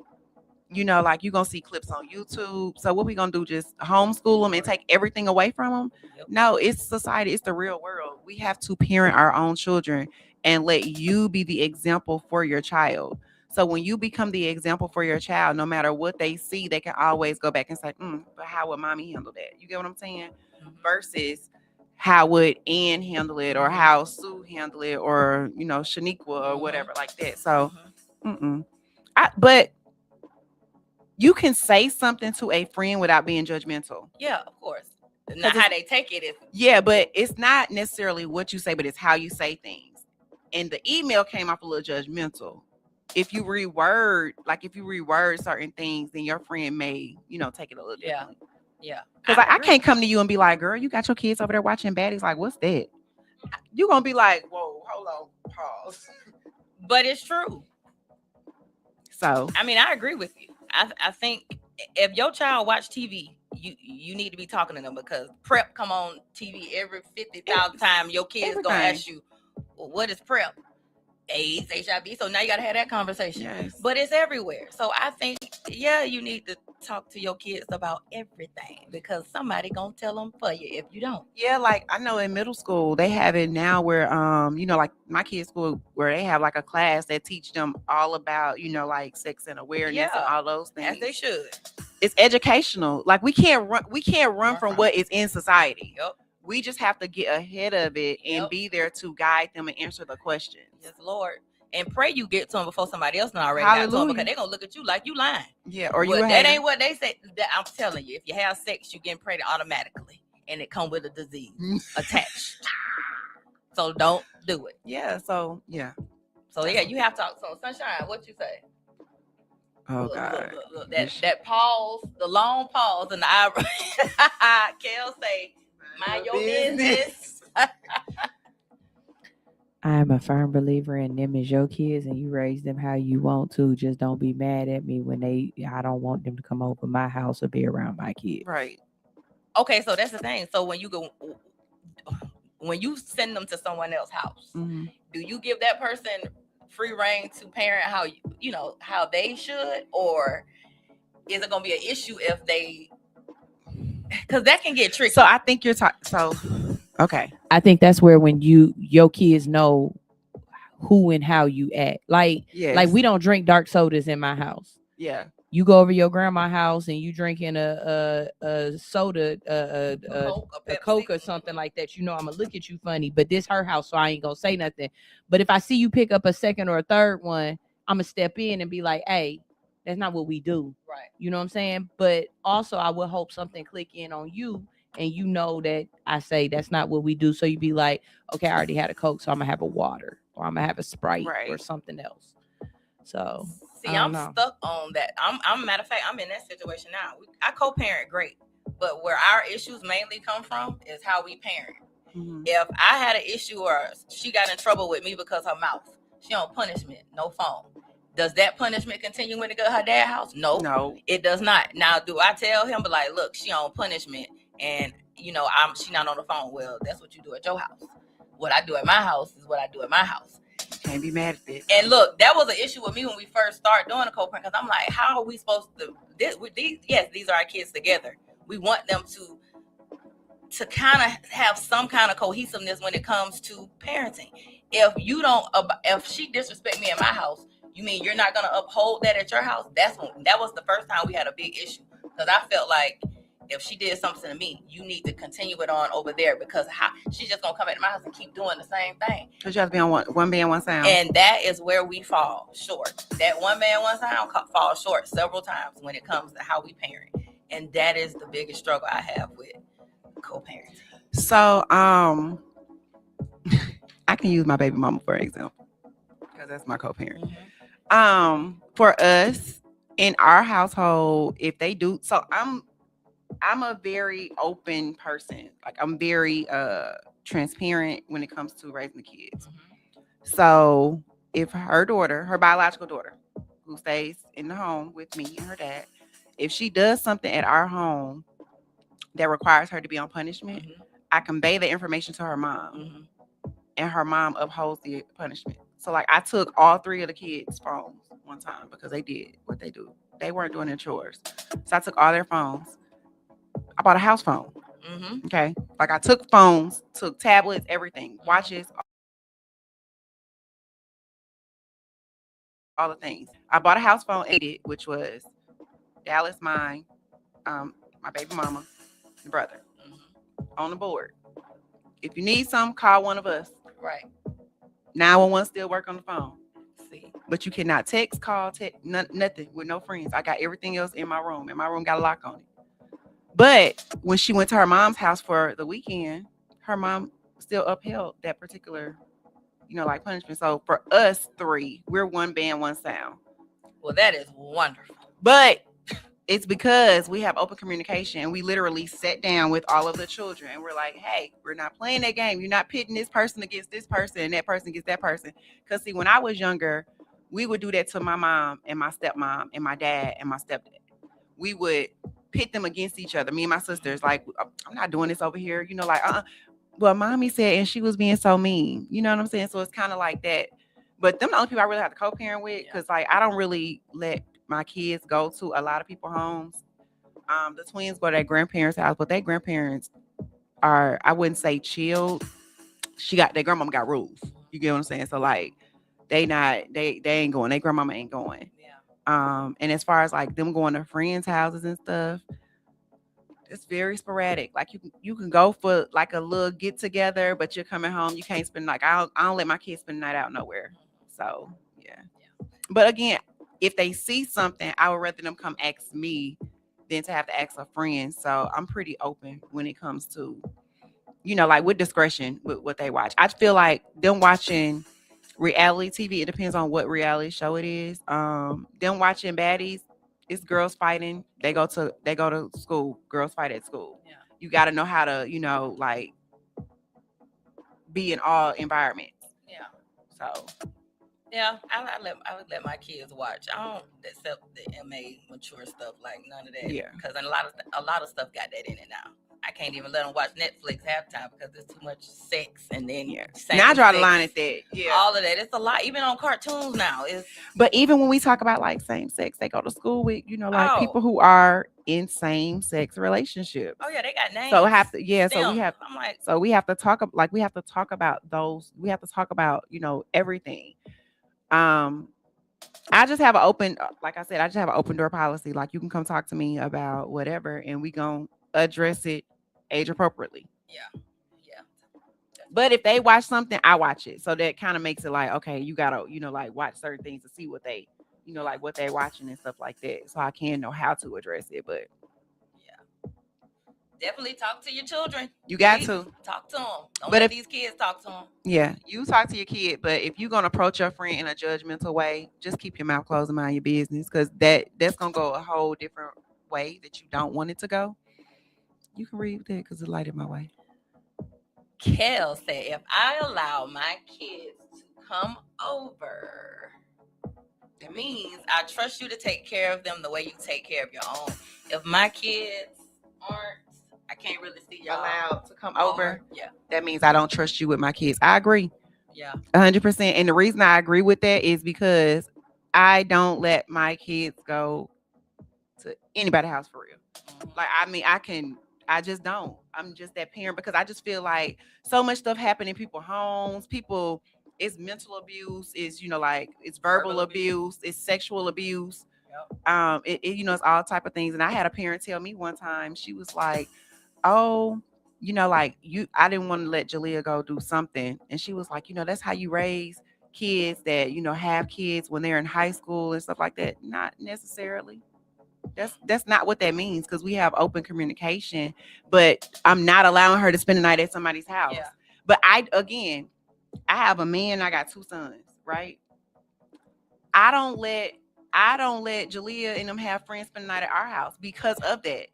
Like you're going to see clips on YouTube. So what we going to do, just homeschool them and take everything away from them? No, it's society. It's the real world. We have to parent our own children and let you be the example for your child. So when you become the example for your child, no matter what they see, they can always go back and say, but how would mommy handle that? You get what I'm saying? Versus how would Ann handle it, or how Sue handle it, or, Shaniqua or whatever like that. So, but you can say something to a friend without being judgmental. Yeah, of course. Not how they take it. But it's not necessarily what you say, but it's how you say things. And the email came off a little judgmental. If you reword certain things, then your friend may, take it a little differently. Yeah. Because I can't come to you and be like, girl, you got your kids over there watching baddies. Like, what's that? You're going to be like, whoa, hold on, pause. But it's true. So, I mean, I agree with you. I think if your child watch TV, you need to be talking to them, because prep come on TV every 50,000 times. Your kids going to ask you, well, what is prep? AIDS, HIV. So now you got to have that conversation. Yes. But it's everywhere. So I think, you need to talk to your kids about everything, because somebody gonna tell them for you if you don't. Yeah, like I know in middle school they have it now where like my kids' school, where they have like a class that teach them all about like sex and awareness and all those things. As they should. It's educational. Like we can't run from what is in society. Yep. We just have to get ahead of it and be there to guide them and answer the questions. Yes, Lord. and pray you get to them before somebody else done already got to them, Hallelujah. because they're gonna look at you like you lying. Yeah, or you But a that hater. ain't what they say. I'm telling you, if you have sex, you getting pregnant automatically, and it come with a disease attached. So don't do it. Yeah, so yeah. So yeah, you have to. So Sunshine, what you say? Oh Look, God. look. That pause, the long pause, and the eyebrow. Kel say, "Mind your business." I am a firm believer in them as your kids, and you raise them how you want to. Just don't be mad at me when I don't want them to come over my house or be around my kids. Right. Okay, so that's the thing. So when you send them to someone else's house, Mm-hmm. do you give that person free reign to parent how how they should, or is it gonna be an issue if they? Because that can get tricky. So I think you're talking. So okay. I think that's where when your kids know who and how you act. Like we don't drink dark sodas in my house. Yeah. You go over your grandma's house and you drinking a soda, a Coke or something like that. You know, I'm gonna look at you funny, but this her house, so I ain't gonna say nothing. But if I see you pick up a second or a third one, I'm gonna step in and be like, "Hey, that's not what we do." Right. You know what I'm saying? But also, I would hope something click in on you, and you know that I say that's not what we do. So you be like, "Okay, I already had a Coke, so I'm gonna have a water, or I'm gonna have a Sprite, or something else." So. See, I'm stuck on that. I'm matter of fact, I'm in that situation now. I co-parent great, but where our issues mainly come from is how we parent. Mm-hmm. If I had an issue or she got in trouble with me because her mouth, she on punishment, no phone. Does that punishment continue when it go to her dad's house? No, it does not. Now, do I tell him, but like, look, she on punishment, and she not on the phone? Well, that's what you do at your house. What I do at my house is what I do at my house. Can't be mad at this. And look, that was an issue with me when we first started doing the co-parent, because I'm like, how are we supposed to these are our kids together. We want them to kind of have some kind of cohesiveness when it comes to parenting. If she disrespect me in my house, you mean you're not gonna uphold that at your house? That was the first time we had a big issue, because I felt like if she did something to me, you need to continue it on over there, because she's just gonna come into my house and keep doing the same thing. Because you have to be on one band, one sound. And that is where we fall short. That one man, one sound falls short several times when it comes to how we parent. And that is the biggest struggle I have with co-parenting. So I can use my baby mama for example, because that's my co-parent. Mm-hmm. For us in our household, if they do, so I'm a very open person. Like, I'm very transparent when it comes to raising the kids. Mm-hmm. So if her biological daughter, who stays in the home with me and her dad, if she does something at our home that requires her to be on punishment, mm-hmm. I convey the information to her mom, mm-hmm. and her mom upholds the punishment. So like, I took all 3 of the kids' phones one time because they did what they do. They weren't doing their chores. So I took all their phones. I bought a house phone. Mm-hmm. Okay. Like, I took phones, took tablets, everything, watches, all the things. I bought a house phone, which was Dallas, mine, my baby mama, and brother, mm-hmm. on the board. If you need something, call one of us. Right. 911 still work on the phone. See. But you cannot text, call, nothing with no friends. I got everything else in my room, and my room got a lock on it. But when she went to her mom's house for the weekend, her mom still upheld that particular, like, punishment. So for us 3, we're one band, one sound. Well, that is wonderful. But it's because we have open communication. We literally sat down with all of the children, and we're like, hey, we're not playing that game. You're not pitting this person against this person and that person against that person. Because see, when I was younger, we would do that to my mom and my stepmom and my dad and my stepdad. We would pit them against each other. Me and my sisters, like, I'm not doing this over here. Well, mommy said, and she was being so mean. You know what I'm saying? So it's kind of like that. But them the only people I really have to co-parent with, because like, I don't really let my kids go to a lot of people's homes. The twins go to their grandparents' house, but their grandparents are, I wouldn't say chilled. Their grandmama got rules. You get what I'm saying? So like, they ain't going. Their grandmama ain't going. And as far as like them going to friends' houses and stuff, it's very sporadic. Like, you can go for like a little get together, but you're coming home, you can't spend, like, I don't let my kids spend the night out nowhere. So yeah. But again, if they see something, I would rather them come ask me than to have to ask a friend. So I'm pretty open when it comes to, like with discretion with what they watch. I feel like them watching reality TV, it depends on what reality show it is. Them watching baddies, it's girls fighting. They go to school. Girls fight at school. Yeah. You got to know how to, like be in all environments. Yeah. So Yeah, I would let my kids watch. I don't accept the MA mature stuff, like none of that. Yeah. Because a lot of stuff got that in it now. I can't even let them watch Netflix half time because there's too much sex, and then now I draw the line at that. Yeah. All of that. It's a lot. Even on cartoons now. But even when we talk about like same sex, they go to school with people who are in same sex relationships. Oh yeah, they got names. So we have to we have to talk about those. We have to talk about everything. I just have an open, like I said, I just have an open door policy. Like you can come talk to me about whatever, and we gonna address it age appropriately. Yeah. But if they watch something, I watch it. So that kind of makes it like, okay, you gotta, like watch certain things to see what they, like what they're watching and stuff like that. So I can know how to address it. But definitely talk to your children. You got to talk to them. Don't but let if these kids talk to them. Yeah, you talk to your kid. But if you're gonna approach your friend in a judgmental way, just keep your mouth closed and mind your business, because that's gonna go a whole different way that you don't want it to go. You can read that because it lighted my way. Kel said, if I allow my kids to come over, it means I trust you to take care of them the way you take care of your own. If my kids aren't, I can't really see y'all allowed to come over. Yeah. That means I don't trust you with my kids. I agree. Yeah. 100%. And the reason I agree with that is because I don't let my kids go to anybody's house for real. Like, I just don't. I'm just that parent because I just feel like so much stuff happening in people's homes. It's mental abuse, it's it's verbal abuse, it's sexual abuse. Yep. It's all type of things. And I had a parent tell me one time, she was like, oh, I didn't want to let Jalea go do something. And she was like, that's how you raise kids that, have kids when they're in high school and stuff like that. Not necessarily. That's not what that means, because we have open communication, but I'm not allowing her to spend the night at somebody's house. Yeah. But I have a man, I got 2 sons, right? I don't let Jalea and them have friends spend the night at our house because of that.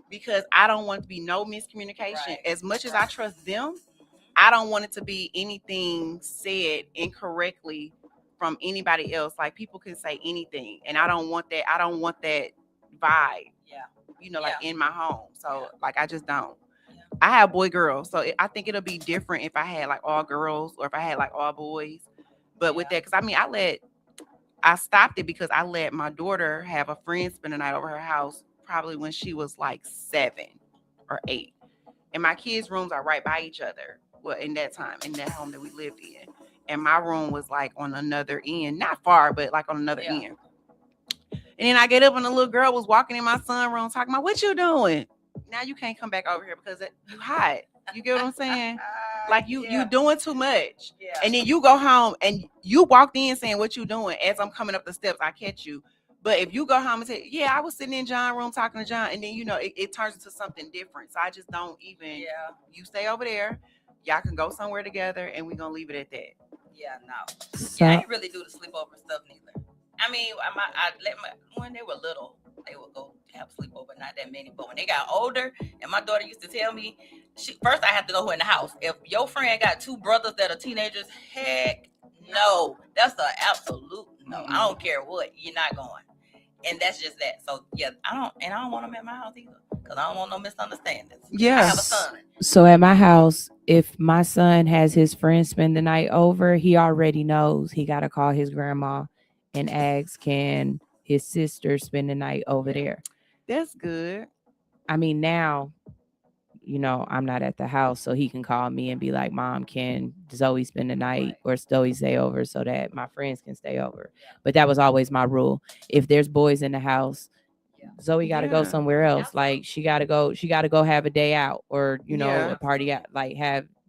Because I don't want to be no miscommunication. Right. As much as I trust them, I don't want it to be anything said incorrectly from anybody else. Like, people can say anything, and I don't want that. I don't want that vibe. Yeah. In my home. So I just don't. Yeah. I have boy girl, so I think it'll be different if I had like all girls or if I had like all boys. But with that, because I stopped it because I let my daughter have a friend spend the night over her house probably when she was like 7 or 8. And my kids' rooms are right by each other. Well, in that time, in that home that we lived in. And my room was like on another end, not far, but like on another end. And then I get up and the little girl was walking in my son's room talking about, what you doing? Now you can't come back over here because you hot. You get what I'm saying? Like you doing too much. Yeah. And then you go home and you walked in saying, what you doing? As I'm coming up the steps, I catch you. But if you go home and say, yeah, I was sitting in John's room talking to John, and then, it turns into something different. So I just don't even, you stay over there. Y'all can go somewhere together, and we're going to leave it at that. Yeah, no. So, I didn't really do the sleepover stuff neither. I mean, when they were little, they would go have sleepover, not that many. But when they got older, and my daughter used to tell me, first I have to know who in the house. If your friend got 2 brothers that are teenagers, heck no. That's an absolute no. Mm-hmm. I don't care what. You're not going. And that's just that. So yeah, I don't want them at my house either, because I don't want no misunderstandings. Yeah. I have a son. So at my house, if my son has his friends spend the night over, he already knows he got to call his grandma and ask, can his sister spend the night over there? That's good. I mean, now, I'm not at the house, so he can call me and be like, Mom, can Zoe spend the night or Zoe stay over so that my friends can stay over? But that was always my rule. If there's boys in the house, Zoe got to go somewhere else. Like, she got to go have a day out or, a party out, like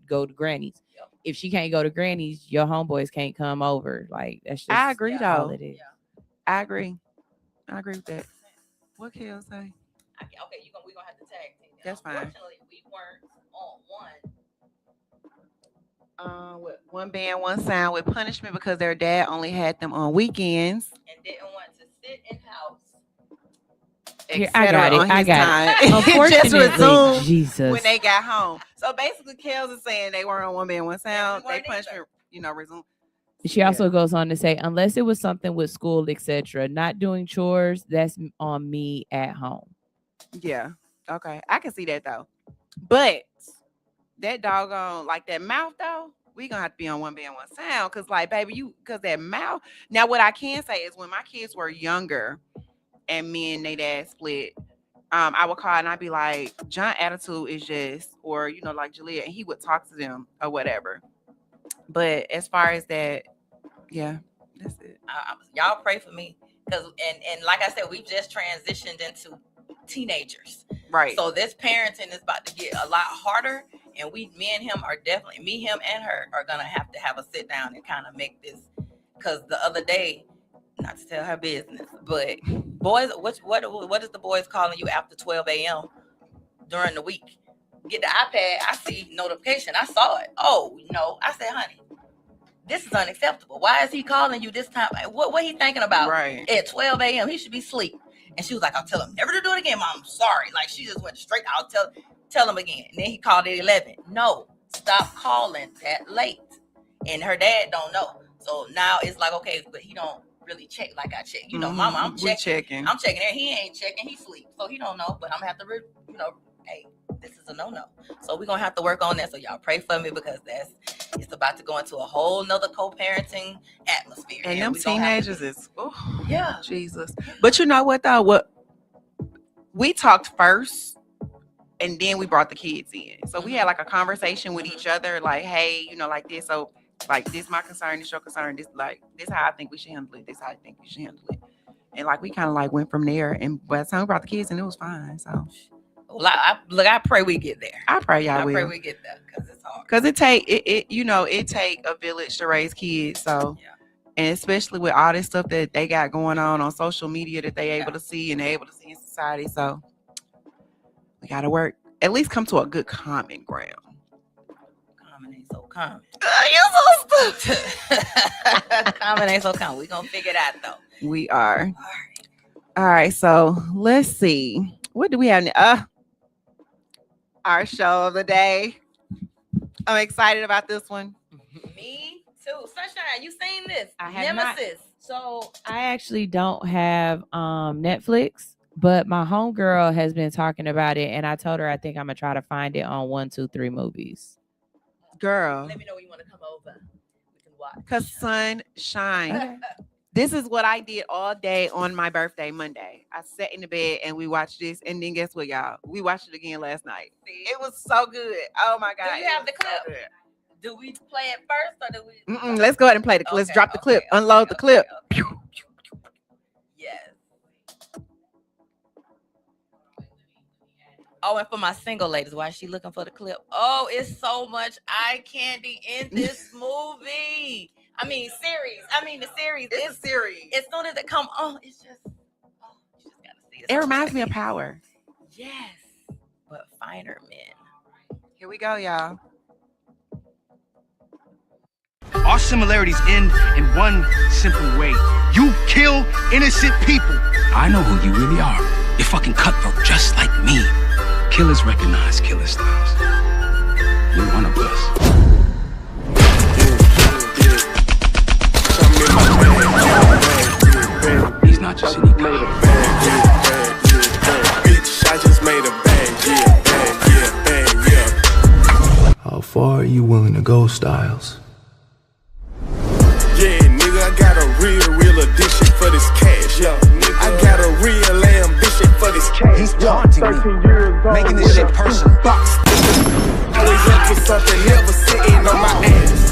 go to Granny's. if she can't go to Granny's, your homeboys can't come over. Like that's just I agree all though. it is. I agree with that. What Kel say? Okay, we're gonna have to tag team. That's fine. Unfortunately, we weren't on one. With one band, one sound with punishment because their dad only had them on weekends. And didn't want to sit in house. Here, I got it. It Unfortunately, just resumed Jesus. when they got home. So basically, Kels is saying they weren't on one band, one sound. we They weren't punishment, resumed. She also goes on to say, unless it was something with school, etc., not doing chores, that's on me at home. Yeah. Okay. I can see that though. But that doggone, like that mouth though, we gonna have to be on one band, one sound. Cause like, baby, cause that mouth. Now, what I can say is when my kids were younger and me and they dad split, I would call and I'd be like, John attitude is just, or like Jalea, and he would talk to them or whatever. But as far as that, yeah, that's it. Y'all pray for me, because and like I said, we've just transitioned into teenagers, right? So this parenting is about to get a lot harder, and me and him, and her are gonna have to have a sit down and kind of make this. Because the other day, not to tell her business, but boys, what is the boys calling you after 12 a.m. during the week? Get the iPad. I see notification. I saw it. Oh no! I said, honey, this is unacceptable. Why is he calling you this time? What he thinking about? Right. At 12 a.m. He should be asleep. And she was like, I'll tell him never to do it again, Mom. I'm sorry. Like, she just went straight. I'll tell him again. And then he called at 11. No, stop calling that late. And her dad don't know. So now it's like, okay, but he don't really check like I check. Mama, I'm checking. I'm checking there. He ain't checking. He sleep. So he don't know. But I'm going to have to, hey, this is a no-no. So we're going to have to work on that. So y'all pray for me, because it's about to go into a whole nother co-parenting atmosphere. And them teenagers is, oh, yeah, Jesus. But you know what though? What we talked first, and then we brought the kids in. So we had like a conversation with each other, like, hey, like this. So like, this my concern, this your concern. This how I think we should handle it. This how I think we should handle it. And like, we kind of like went from there. And by the time we brought the kids in, it was fine. So. Well, I pray we get there. I pray y'all will. I pray we get there, because it's hard. Because it take a village to raise kids. So, yeah. And especially with all this stuff that they got going on social media that they able to see and they're able to see in society. So we got to work, at least come to a good common ground. Common ain't so common. You're so stupid. Common ain't so common. We're going to figure it out though. We are. All right. So let's see. What do we have? Our show of the day. I'm excited about this one. Me too. Sunshine, you seen this? I have Nemesis. Not. So I actually don't have Netflix, but my homegirl has been talking about it, and I told her I think I'm gonna try to find it on 1-2-3 Movies. Girl, let me know when you want to come over. We can watch. Cause sunshine. Okay. This is what I did all day on my birthday, Monday. I sat in the bed and we watched this. And then guess what, y'all? We watched it again last night. It was so good. Oh, my God. Do you have the clip? So do we play it first or do we? Let's go ahead and play the clip. Let's drop the clip. Unload the clip. Okay. Yes. Oh, and for my single ladies, why is she looking for the clip? Oh, it's so much eye candy in this movie. The series. It's a series. As soon as it come on, it's just, you just gotta see it. It reminds me of Power. Yes, but finer men. Here we go, y'all. Our similarities end in one simple way. You kill innocent people. I know who you really are. You're fucking cutthroat, just like me. Killers recognize killer styles. You're one of us. He's not just any guy. Bitch, I just made a bang, yeah. How far are you willing to go, Styles? Yeah, nigga, I got a real addiction for this cash, yeah. I got a real ambition for this cash. He's taunting me, making this shit personal. Always up to something, never sitting on my ass.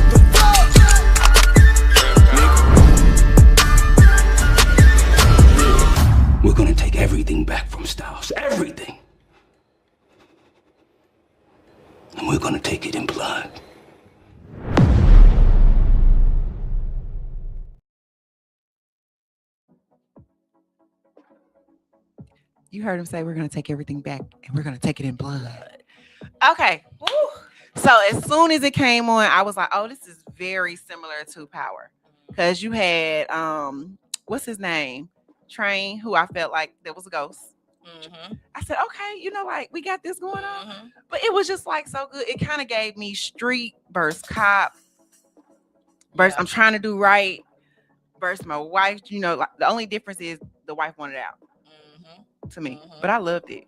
We're gonna take everything back from Styles. Everything. And we're gonna take it in blood. You heard him say we're gonna take everything back and we're gonna take it in blood. Okay. Woo. So as soon as it came on, I was like, oh, this is very similar to Power. Because you had what's his name? Train, who I felt like there was a ghost. Mm-hmm. I said, okay, like we got this going on. Mm-hmm. But it was just like so good. It kind of gave me street versus cop versus I'm trying to do right versus my wife. Like the only difference is the wife wanted out to me. But I loved it.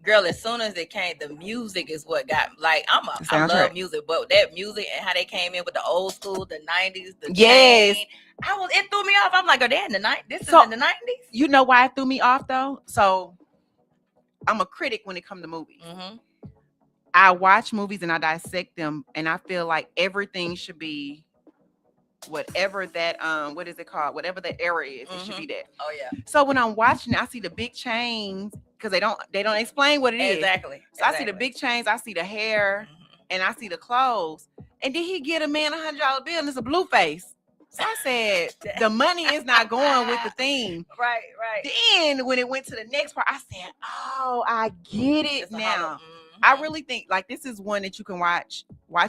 Girl, as soon as it came, the music is what got like I love music, but that music and how they came in with the old school, the 90s, the yes, chain, it threw me off. I'm like, are they in the 90s? This is in the 90s? You know why it threw me off though? So I'm a critic when it comes to movies. I watch movies and I dissect them, and I feel like everything should be whatever that what is it called? Whatever the era is, it should be that. Oh yeah. So when I'm watching, I see the big chains because they don't explain what it is. Exactly. So I see the big chains, I see the hair, and I see the clothes. And then he get a man $100 bill and it's a blue face. So I said, the money is not going with the theme. Right. Then when it went to the next part, I said, oh, I get it now. I really think like this is one that you can watch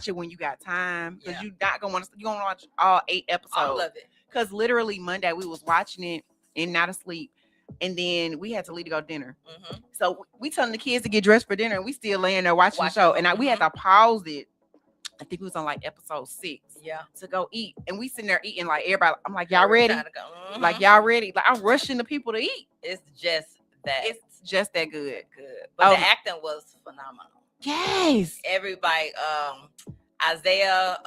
it when you got time, because you're not gonna want to. You gonna watch all 8 episodes. I love it. Because literally Monday we was watching it and not asleep, and then we had to leave to go to dinner. So we telling the kids to get dressed for dinner, and we still laying there watching the show. And we had to pause it. I think it was on like episode 6. Yeah. To go eat, and we sitting there eating like everybody. I'm like, y'all ready? Like y'all ready? Like I'm rushing the people to eat. It's just that. It's just that good. But the acting was phenomenal. Yes. Everybody, Isaiah,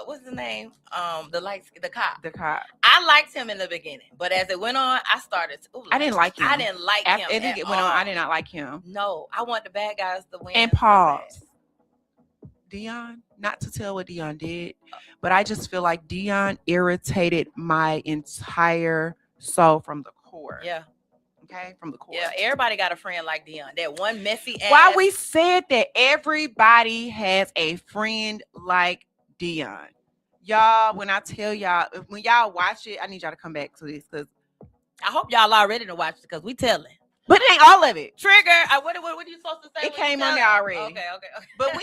what's his name? The cop. The cop. I liked him in the beginning, but as it went on, I started to, I didn't like him. I didn't like him. I think it went on. I did not like him. No, I want the bad guys to win. And pause. Dion, not to tell what Dion did, but I just feel like Dion irritated my entire soul from the core. Yeah. Okay, from the core. Yeah, everybody got a friend like Dion. That one messy ass. Why we said that everybody has a friend like Dion. Y'all, when I tell y'all, when y'all watch it, I need y'all to come back to this because I hope y'all are ready to watch it because we telling. But it ain't all of it. Trigger. What are you supposed to say? It came on there already. Okay. But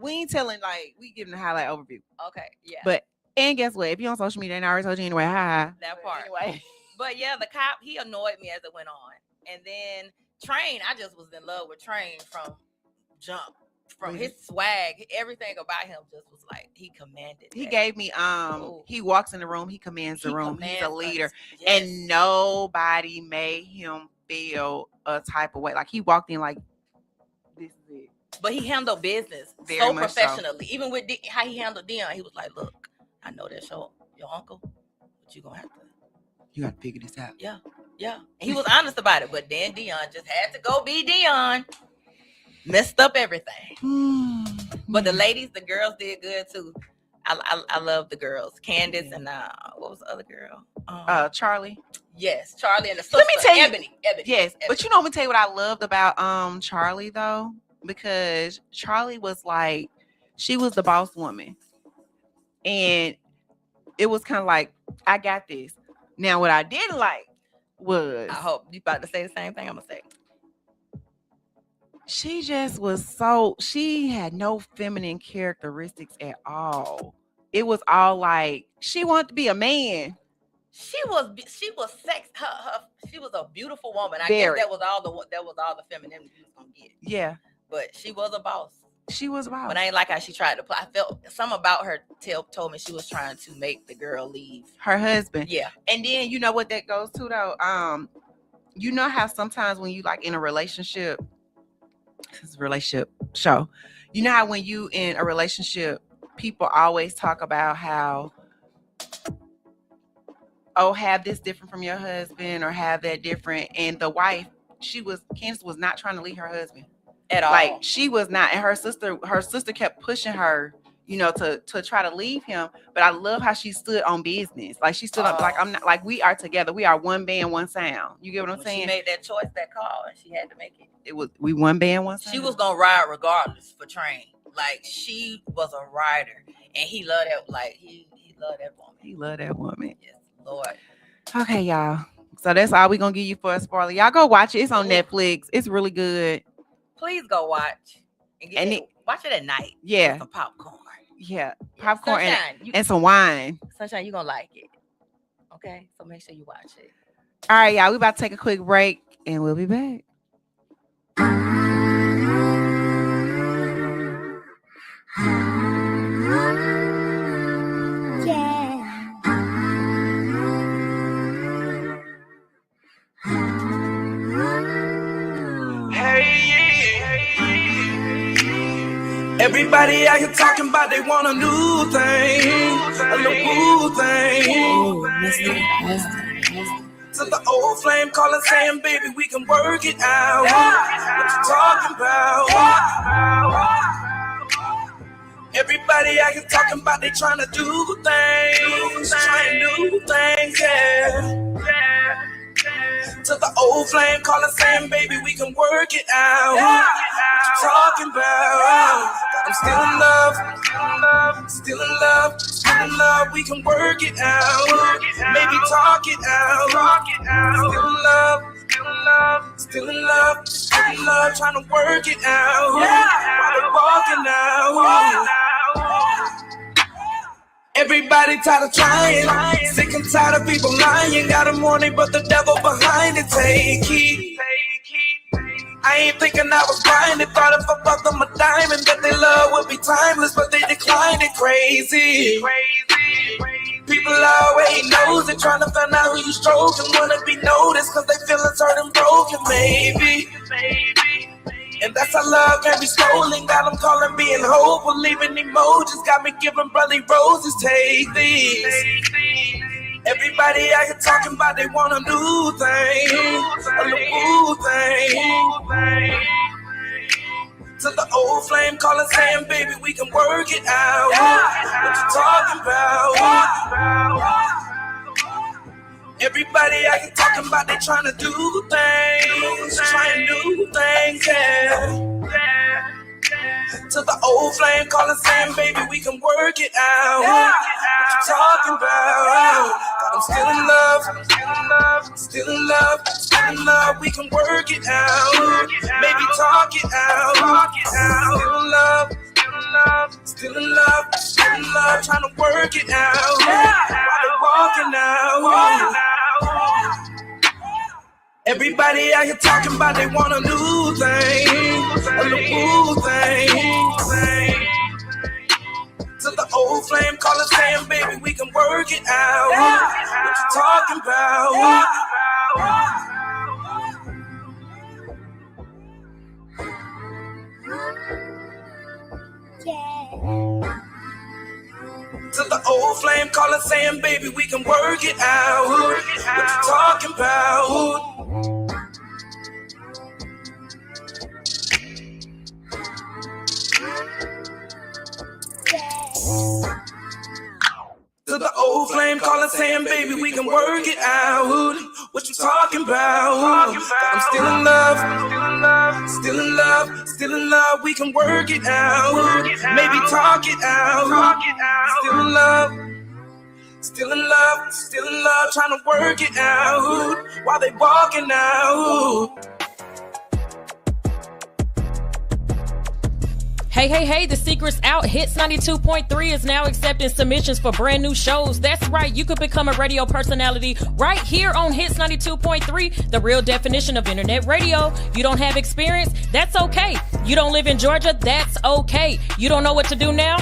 we ain't telling like we giving the highlight overview. Okay, yeah. But and guess what? If you're on social media, they already told you anyway. Hi. That part. Anyway. But yeah, the cop, he annoyed me as it went on. And then Train, I just was in love with Train from jump. From his swag, everything about him just was like, he commanded. He gave me, he walks in the room, he commands the room. He's a leader. Yes. And nobody made him feel a type of way. Like he walked in like, this is it. But he handled business very so much professionally. So. Even with how he handled Dion, he was like, look, I know that's your uncle, but you're going to have to. You got to figure this out. Yeah. And he was honest about it, but then Dion just had to go be Dion. Messed up everything. But the ladies, the girls did good too. I love the girls. Candace and what was the other girl? Charlie. Yes, Charlie and the sister. Let me tell you, Ebony. Yes, Ebony. But let me tell you what I loved about Charlie though, because Charlie was like, she was the boss woman, and it was kind of like, I got this. Now, what I didn't like was, I hope you about to say the same thing I'm gonna say. She just was she had no feminine characteristics at all. It was all like she wanted to be a man. She was sex. She was a beautiful woman. I guess that was all the femininity she was gonna get. Yeah, but she was a boss. She was a boss. But I ain't like how she tried to play. I felt something about her told me she was trying to make the girl leave her husband. Yeah, and then you know what that goes to though. You know how sometimes when you like in a relationship. This is a relationship show. You know how when you in a relationship, people always talk about how, have this different from your husband or have that different. And the wife, Candace was not trying to leave her husband at all. Like she was not. And her sister kept pushing her, to try to leave him. But I love how she stood on business. Like she stood up like, I'm not, like we are together. We are one band, one sound. You get what I'm saying? She made that choice, that call, and she had to make it. We one band, one sound. She was gonna ride regardless for Train. Like she was a rider, and he loved that. Like he loved that woman. He loved that woman. Yes, Lord. Okay, y'all. So that's all we're gonna give you for a spoiler. Y'all go watch it. It's on Netflix. It's really good. Please go watch watch it at night. Yeah. With some popcorn. Yeah. Popcorn Sunshine, and some wine. Sunshine, you're gonna like it. Okay, so make sure you watch it. All right, y'all. We about to take a quick break and we'll be back. Everybody out here talking about they want a new thing, a new thing. To the old flame calling saying, baby, we can work it out. What you talking about? Everybody out here talking about they trying to do things, trying new things, yeah. To the old flame calling saying, baby, we can work it out. What you talking about? I'm still in love, still in love, still in love. We can work it out, maybe talk it out. Still in love, still in love, still in love, trying to work it out. While they walking out. Everybody tired of trying, sick and tired of people lying. Got a morning, but the devil behind it. Take heed. I ain't thinking I was blinded. Thought if I bought them a diamond, that their love would be timeless, but they declined it. Crazy. People always knows it, trying to find out who you stroking. Wanna be noticed, cause they feelings hurt and broken, maybe. And that's how love can be stolen. Got them calling me in hope, leaving emojis. Got me giving bloody roses. Take these. Everybody out here talking about they want a new thing, a new thing. To the old flame calling saying, baby, we can work it out. What you talking about? Everybody out here talking about they trying to do things, trying new things, yeah. To the old flame calling saying, baby, we can work it out. What you talking about? I'm still in love, still in love, still in love. We can work it out, maybe talk it out. Still in love, still in love, still in love, trying to work it out. While they walking out. Everybody out here talking about they want a new thing, a new thing. To the old flame calling saying, baby, we can work it out. What you talking about? To the old flame calling saying, baby, we can work it out. What you talking about? To the old flame calling saying, baby, we can work it out. What you talking about? I'm still in love, still in love, still in love. We can work it out, maybe talk it out. Still in love, still in love, still in love, trying to work it out while they walking out. Hey, the secret's out. Hits 92.3 is now accepting submissions for brand new shows. That's right, you could become a radio personality right here on Hits 92.3, the real definition of internet radio. You don't have experience? That's okay. You don't live in Georgia? That's okay. You don't know what to do now?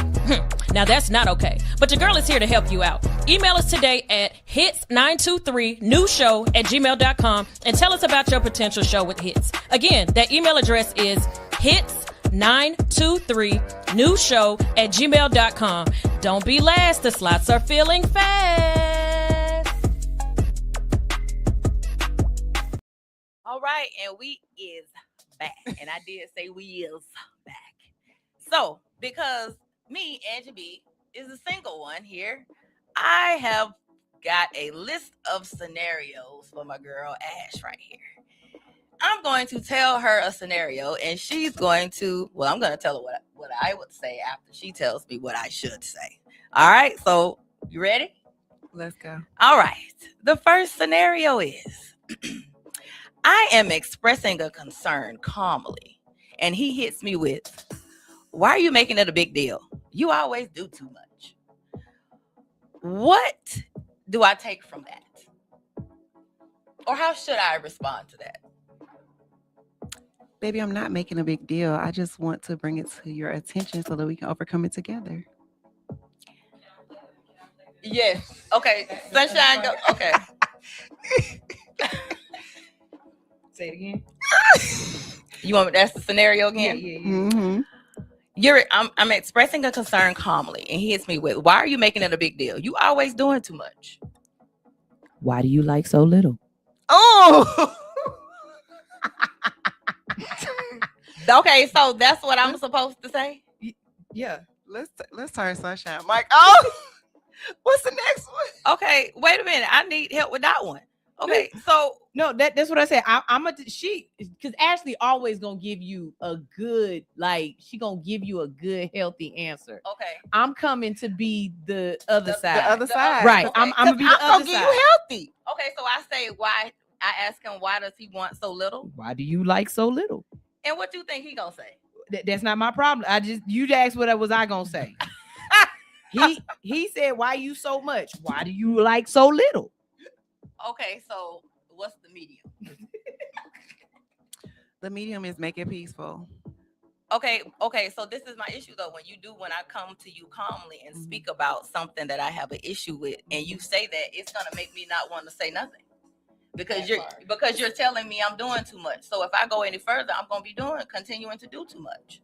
Now that's not okay. But your girl is here to help you out. Email us today at hits923newshow@gmail.com and tell us about your potential show with Hits. Again, that email address is hits923newshow@gmail.com. Don't be last. The slots are filling fast. All right, and we is back. And I did say we is back. So, because me, Angie B, is a single one here, I have got a list of scenarios for my girl Ash right here. I'm going to tell her a scenario, and she's going to, I'm going to tell her what I would say after she tells me what I should say. All right, so you ready? Let's go. All right. The first scenario is I am expressing a concern calmly, and he hits me with, "Why are you making it a big deal? You always do too much." What do I take from that? Or how should I respond to that? Baby, I'm not making a big deal. I just want to bring it to your attention so that we can overcome it together. Yes. Okay. Sunshine. Okay. Say it again. You want me? That's the scenario again. Mm-hmm. I'm expressing a concern calmly, and he hits me with, "Why are you making it a big deal? You always doing too much." Why do you like so little? Oh. Okay, so that's what I'm supposed to say. Yeah. Let's turn Sunshine. Mike. Oh, what's the next one? Okay, wait a minute. I need help with that one. Okay, so No, that's what I said. I'm because Ashley always gonna give you a good, she gonna give you a good, healthy answer. okay, I'm coming to be the other side. The other side. Right. Okay. I'm gonna be the other get side. you healthy. okay. So I say, why? I ask him, why does he want so little? Why do you like so little? And what you think he gonna say? That's not my problem. You asked what was I gonna say. he said, "Why you so much? Why do you like so little?" Okay, so what's the medium? The medium is make it peaceful. Okay. So this is my issue though. When I come to you calmly and speak about something that I have an issue with, and you say that, it's gonna make me not want to say nothing because you're telling me I'm doing too much. So if I go any further, I'm gonna be continuing to do too much.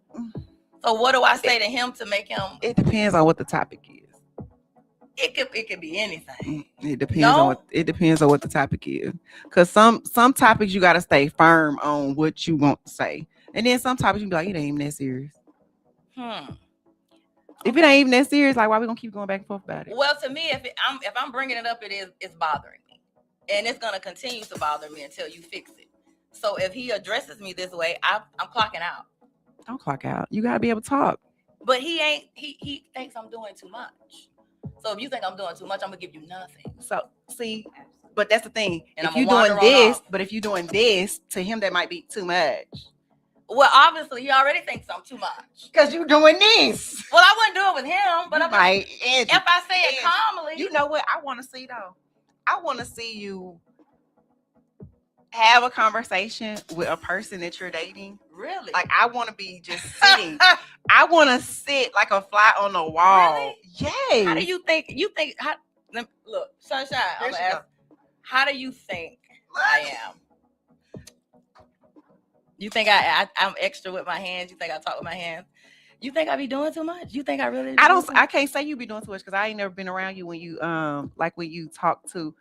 So what do I say to him to make him? It depends on what the topic is. It could be anything. It depends on what the topic is. Because some topics you gotta stay firm on what you want to say. And then some topics you be like, it ain't even that serious. If it ain't even that serious, like, why we gonna keep going back and forth about it? Well, to me, if I'm bringing it up, it's bothering me, and it's gonna continue to bother me until you fix it. So if he addresses me this way, I'm clocking out. Don't clock out. You gotta be able to talk. But he ain't. He thinks I'm doing too much. So if you think I'm doing too much, I'm gonna give you nothing. So see, but that's the thing. And if I'm you gonna doing wander on this, off. but if you doing this, to him that might be too much. Well, obviously, he already thinks I'm too much. Because you doing this. Well, I wouldn't do it with him, but if I say it calmly, you know what I want to see though? I want to see you have a conversation with a person that you're dating. Really? Like, I want to be just sitting. I want to sit like a fly on the wall. Really? Yay. How do you think? Look, Sunshine. I'm gonna ask. How do you think I am? You think I'm extra with my hands? You think I talk with my hands? You think I be doing too much? You think I really? I can't say you be doing too much because I ain't never been around you when you when you talk to.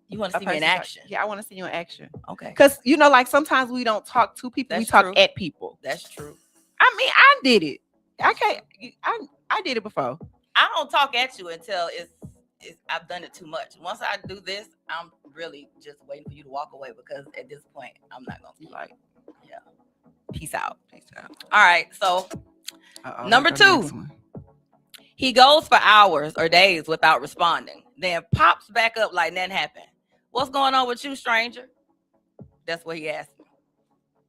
You want to see me in action? Yeah, I want to see you in action. Okay. Because like sometimes we don't talk to people, we talk at people. That's true. I mean, I did it. I did it before. I don't talk at you until I've done it too much. Once I do this, I'm really just waiting for you to walk away because at this point, I'm not gonna be like, yeah, peace out. All right, so number 2, he goes for hours or days without responding, then pops back up like nothing happened. What's going on with you, stranger? That's what he asked me.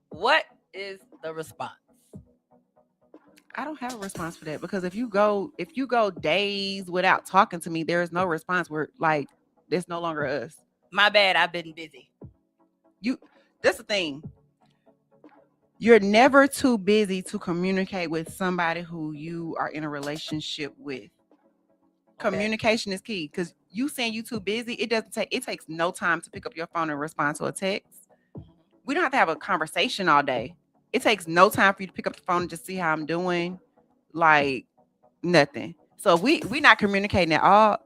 What is the response? I don't have a response for that because if you go days without talking to me, there is no response. We're like, it's no longer us. My bad, I've been busy. That's the thing. You're never too busy to communicate with somebody who you are in a relationship with. Okay. Communication is key because you saying you too busy, it takes no time to pick up your phone and respond to a text. We don't have to have a conversation all day. It takes no time for you to pick up the phone and just see how I'm doing. Like nothing. So if we not communicating at all,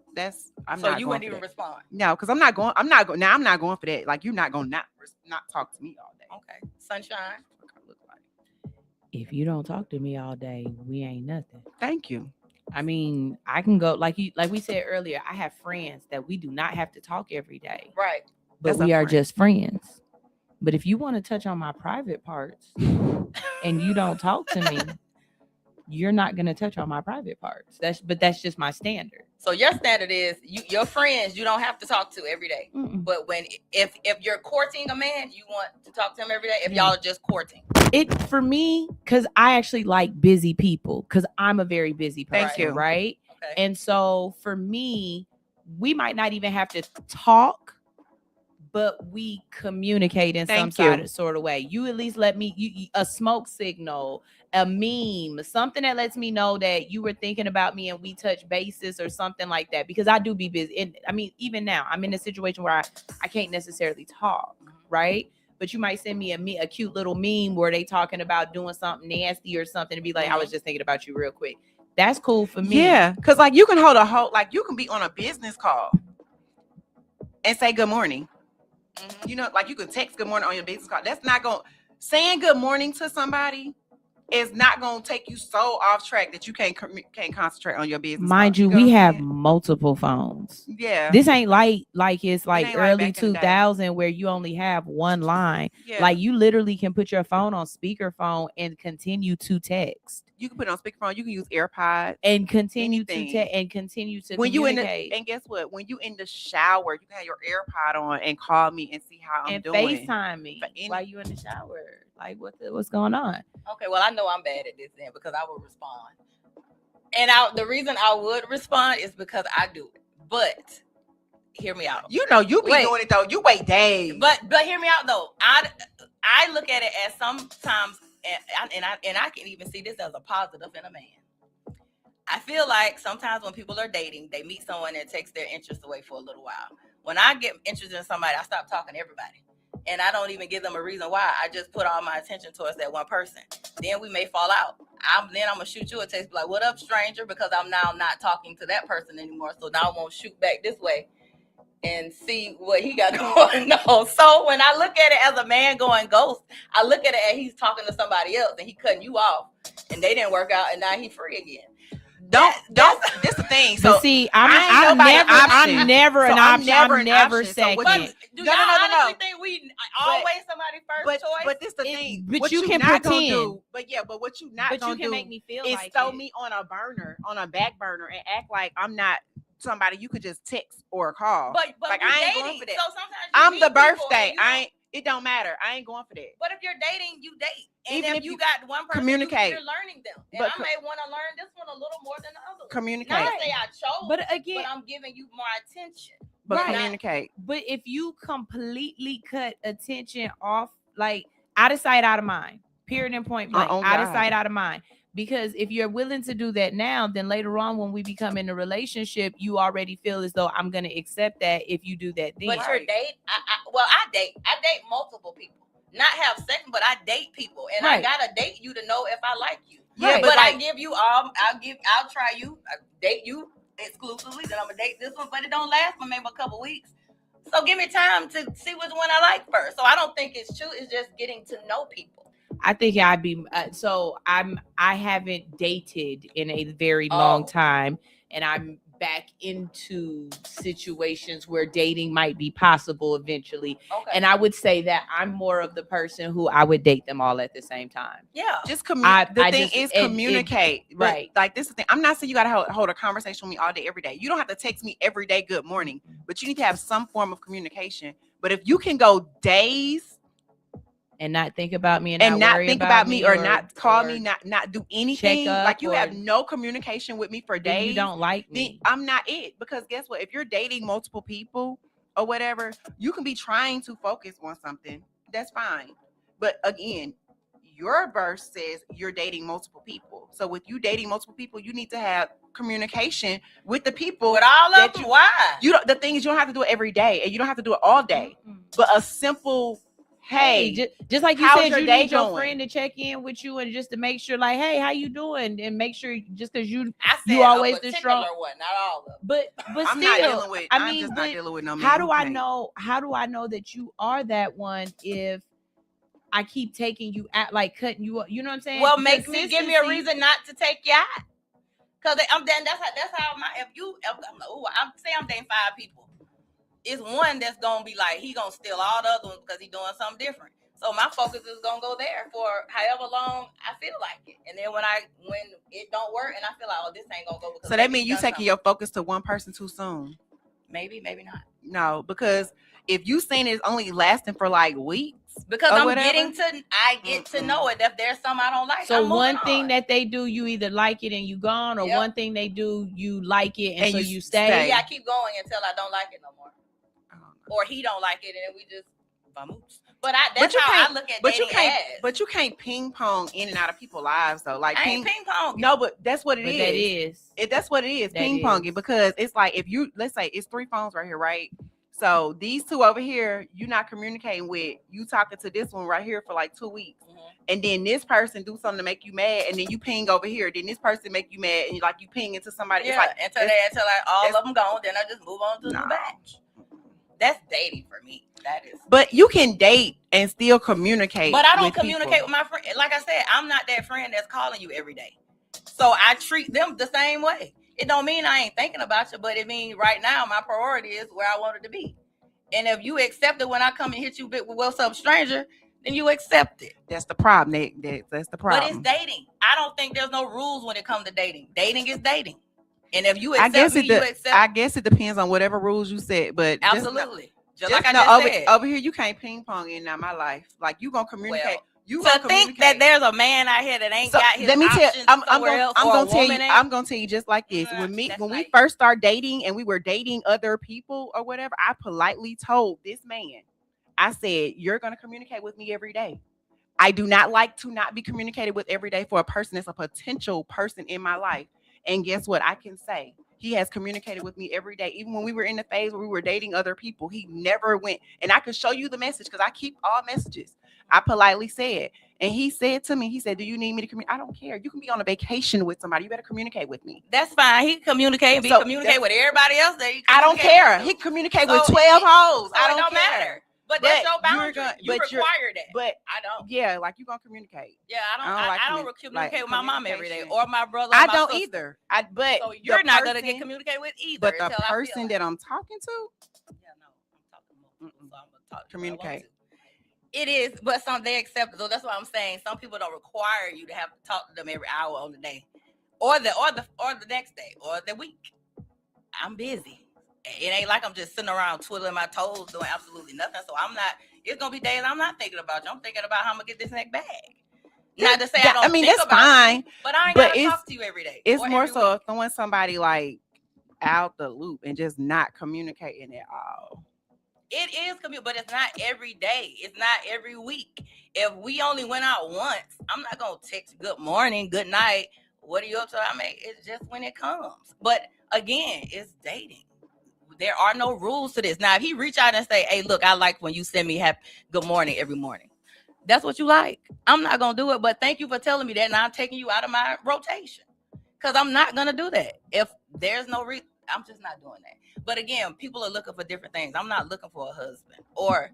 so you wouldn't even respond. No, because I'm not going for that. Like, you're not going to not talk to me all day. Okay. Sunshine. If you don't talk to me all day, we ain't nothing. Thank you. I mean, I can go like we said earlier. I have friends that we do not have to talk every day, right? But we are just friends. But if you want to touch on my private parts and you don't talk to me, you're not gonna touch on my private parts. That's just my standard. So your standard is your friends you don't have to talk to every day. Mm-mm. But if you're courting a man, you want to talk to him every day. If y'all are just courting, It for me, because I actually like busy people, because I'm a very busy person. Thank you. Right? okay. And so for me, we might not even have to talk, but we communicate in some sort of way. You at least let me a smoke signal, a meme, something that lets me know that you were thinking about me and we touch bases or something like that, because I do be busy. And I mean, even now I'm in a situation where I can't necessarily talk, right? But you might send me a cute little meme where they talking about doing something nasty or something and be like, I was just thinking about you real quick. That's cool for me. Yeah, because like you can hold you can be on a business call and say good morning. You know, like you can text good morning on your business call. That's not saying good morning to somebody is not going to take you so off track that you can't concentrate on your business. Mind you, we have multiple phones. Yeah. This ain't like it's like ain't like early back in the day. 2000 where you only have one line. Yeah. Like you literally can put your phone on speakerphone and continue to text. You can put it on speakerphone. You can use AirPods And continue Anything. to text and continue to when communicate. and guess what? When you in the shower, you can have your AirPod on and call me and see how I'm and doing. FaceTime me For any- while you in the shower. Like what's going on? Okay, well, I know I'm bad at this then because I will respond. And the reason I would respond is because I do it. But hear me out. You know, you be doing it though. You wait days. But hear me out though. I look at it as sometimes, and I can even see this as a positive in a man. I feel like sometimes when people are dating, they meet someone that takes their interest away for a little while. When I get interested in somebody, I stop talking to everybody. And I don't even give them a reason why. I just put all my attention towards that one person. Then we may fall out. I'm gonna shoot you a text like, "What up, stranger?" Because I'm now not talking to that person anymore. So now I'm gonna shoot back this way and see what he got going on. So when I look at it as a man going ghost, I look at it as he's talking to somebody else and he cutting you off, and they didn't work out, and now he's free again. Don't. This the thing. So but see, I'm never an option. I'm never second. But do y'all honestly think we always somebody first choice? But this the thing. But what you can not pretend. Do, but what you not but gonna you can do make me feel is like throw it. me on a back burner and act like I'm not somebody you could just text or call. But like I ain't going for that. So sometimes I'm the birthday. It don't matter. I ain't going for that. But if you're dating, you date. And Even if you got one person, communicate. you're learning them. And But I may want to learn this one a little more than the other. Communicate. Not to say I chose, But again, I'm giving you more attention. But Right. communicate. But if you completely cut attention off, like out of sight, out of mind, period and point blank, Oh, out of God. sight, out of mind. Because if you're willing to do that now, then later on when we become in a relationship, you already feel as though I'm going to accept that if you do that then. But your date, I date multiple people. Not have sex, but I date people, and I gotta date you to know if I like you. Yeah, but like, I give you all. I'll try you. I date you exclusively. Then I'm gonna date this one, but it don't last for maybe a couple weeks. So give me time to see which one I like first. So I don't think it's true. It's just getting to know people. I think I'd be I haven't dated in a very long time, and I'm back into situations where dating might be possible eventually. Okay. And I would say that I'm more of the person who I would date them all at the same time. Yeah. Just communicate. Right. Like this is the thing. I'm not saying you gotta hold a conversation with me all day, every day. You don't have to text me every day, good morning, but you need to have some form of communication. But if you can go days and not think about me and not think about me or not call me, not do anything, like you have no communication with me for days, you don't like me, I'm not it. Because guess what? If you're dating multiple people or whatever, you can be trying to focus on something. That's fine. But again, your verse says you're dating multiple people. So with you dating multiple people, you need to have communication with the people. With all of them, why? The thing is, you don't have to do it every day, and you don't have to do it all day. But a simple, hey, just like you how's said, your you day need your going? friend to check in with you and just to make sure, like, hey, how you doing? And make sure just because you said always a the strong one, not all of them. But I'm still, not dealing with. I'm just not dealing with no man. How do I know? How do I know that you are that one if I keep taking you out, like cutting you up? You know what I'm saying? Well, give me a reason not to take you out. Because I'm that's how I'm dating 5 people. It's one that's gonna be like he gonna steal all the other ones because he's doing something different. So my focus is gonna go there for however long I feel like it. And then when it don't work and I feel like, oh, this ain't gonna go. So that means you taking your focus to one person too soon. Maybe not. No, because if you saying it's only lasting for like weeks. Because I get to know it. If there's some I don't like. So one thing that they do, you either like it and you gone, or one thing they do, you like it and so you stay. Yeah, I keep going until I don't like it no more. Or he don't like it and we just vamos. But that's how I look at dating ads. But you can't ping pong in and out of people's lives though. Like I ain't ping pong. No, but that's what it is. That is. That's what it is. Ping ponging, because it's like if you let's say it's 3 phones right here, right? So these 2 over here, you're not communicating with. You talking to this one right here for like 2 weeks, and then this person do something to make you mad, and then you ping over here. Then this person make you mad, and you ping into somebody. Yeah, it's like until all of them gone, then I just move on to the batch. That's dating for me. That is. But you can date and still communicate. But I don't communicate with my friend. Like I said, I'm not that friend that's calling you every day. So I treat them the same way. It don't mean I ain't thinking about you, but it means right now my priority is where I want it to be. And if you accept it when I come and hit you with what's up, stranger, then you accept it. That's the problem. That's the problem. But it's dating. I don't think there's no rules when it comes to dating. Dating is dating. And if you accept me, you accept. I guess it depends on whatever rules you set. But absolutely. Just like I just said. Over here, you can't ping pong in my life. Like you gonna communicate. Well, you to think that there's a man out here that ain't got his let me tell options I'm gonna tell you just like this. When we first started dating and we were dating other people or whatever, I politely told this man, I said, you're gonna communicate with me every day. I do not like to not be communicated with every day for a person that's a potential person in my life. And guess what? I can say he has communicated with me every day. Even when we were in the phase where we were dating other people, he never went. And I can show you the message because I keep all messages. I politely said, and he said to me, he said, do you need me to communicate? I don't care. You can be on a vacation with somebody. You better communicate with me. That's fine. He communicate with everybody else. I don't care. He communicate with 12 hoes. I don't matter. But that's your boundary. You require that. But I don't. Yeah, like you're gonna communicate. Yeah, I don't communicate with my mom every day or my brother. I don't either. So you're not gonna get communicated with either. But the person that I'm talking to, I'm talking to. So I'm gonna talk. Communicate. It is, but they accept it. So that's what I'm saying. Some people don't require you to have to talk to them every hour on the day, or the next day, or the week. I'm busy. It ain't like I'm just sitting around twiddling my toes doing absolutely nothing. So I'm not. It's gonna be days I'm not thinking about you. I'm thinking about how I'm gonna get this next bag. Not to say I don't. Think that's about fine. You, but I ain't gotta talk to you every day. It's more so throwing somebody like out the loop and just not communicating at all. It is but it's not every day. It's not every week. If we only went out once, I'm not gonna text good morning, good night. What are you up to? I mean, it's just when it comes. But again, it's dating. There are no rules to this. Now, if he reach out and say, hey, look, I like when you send me good morning every morning. That's what you like. I'm not going to do it, but thank you for telling me that. Now I'm taking you out of my rotation because I'm not going to do that. If there's no reason, I'm just not doing that. But again, people are looking for different things. I'm not looking for a husband or,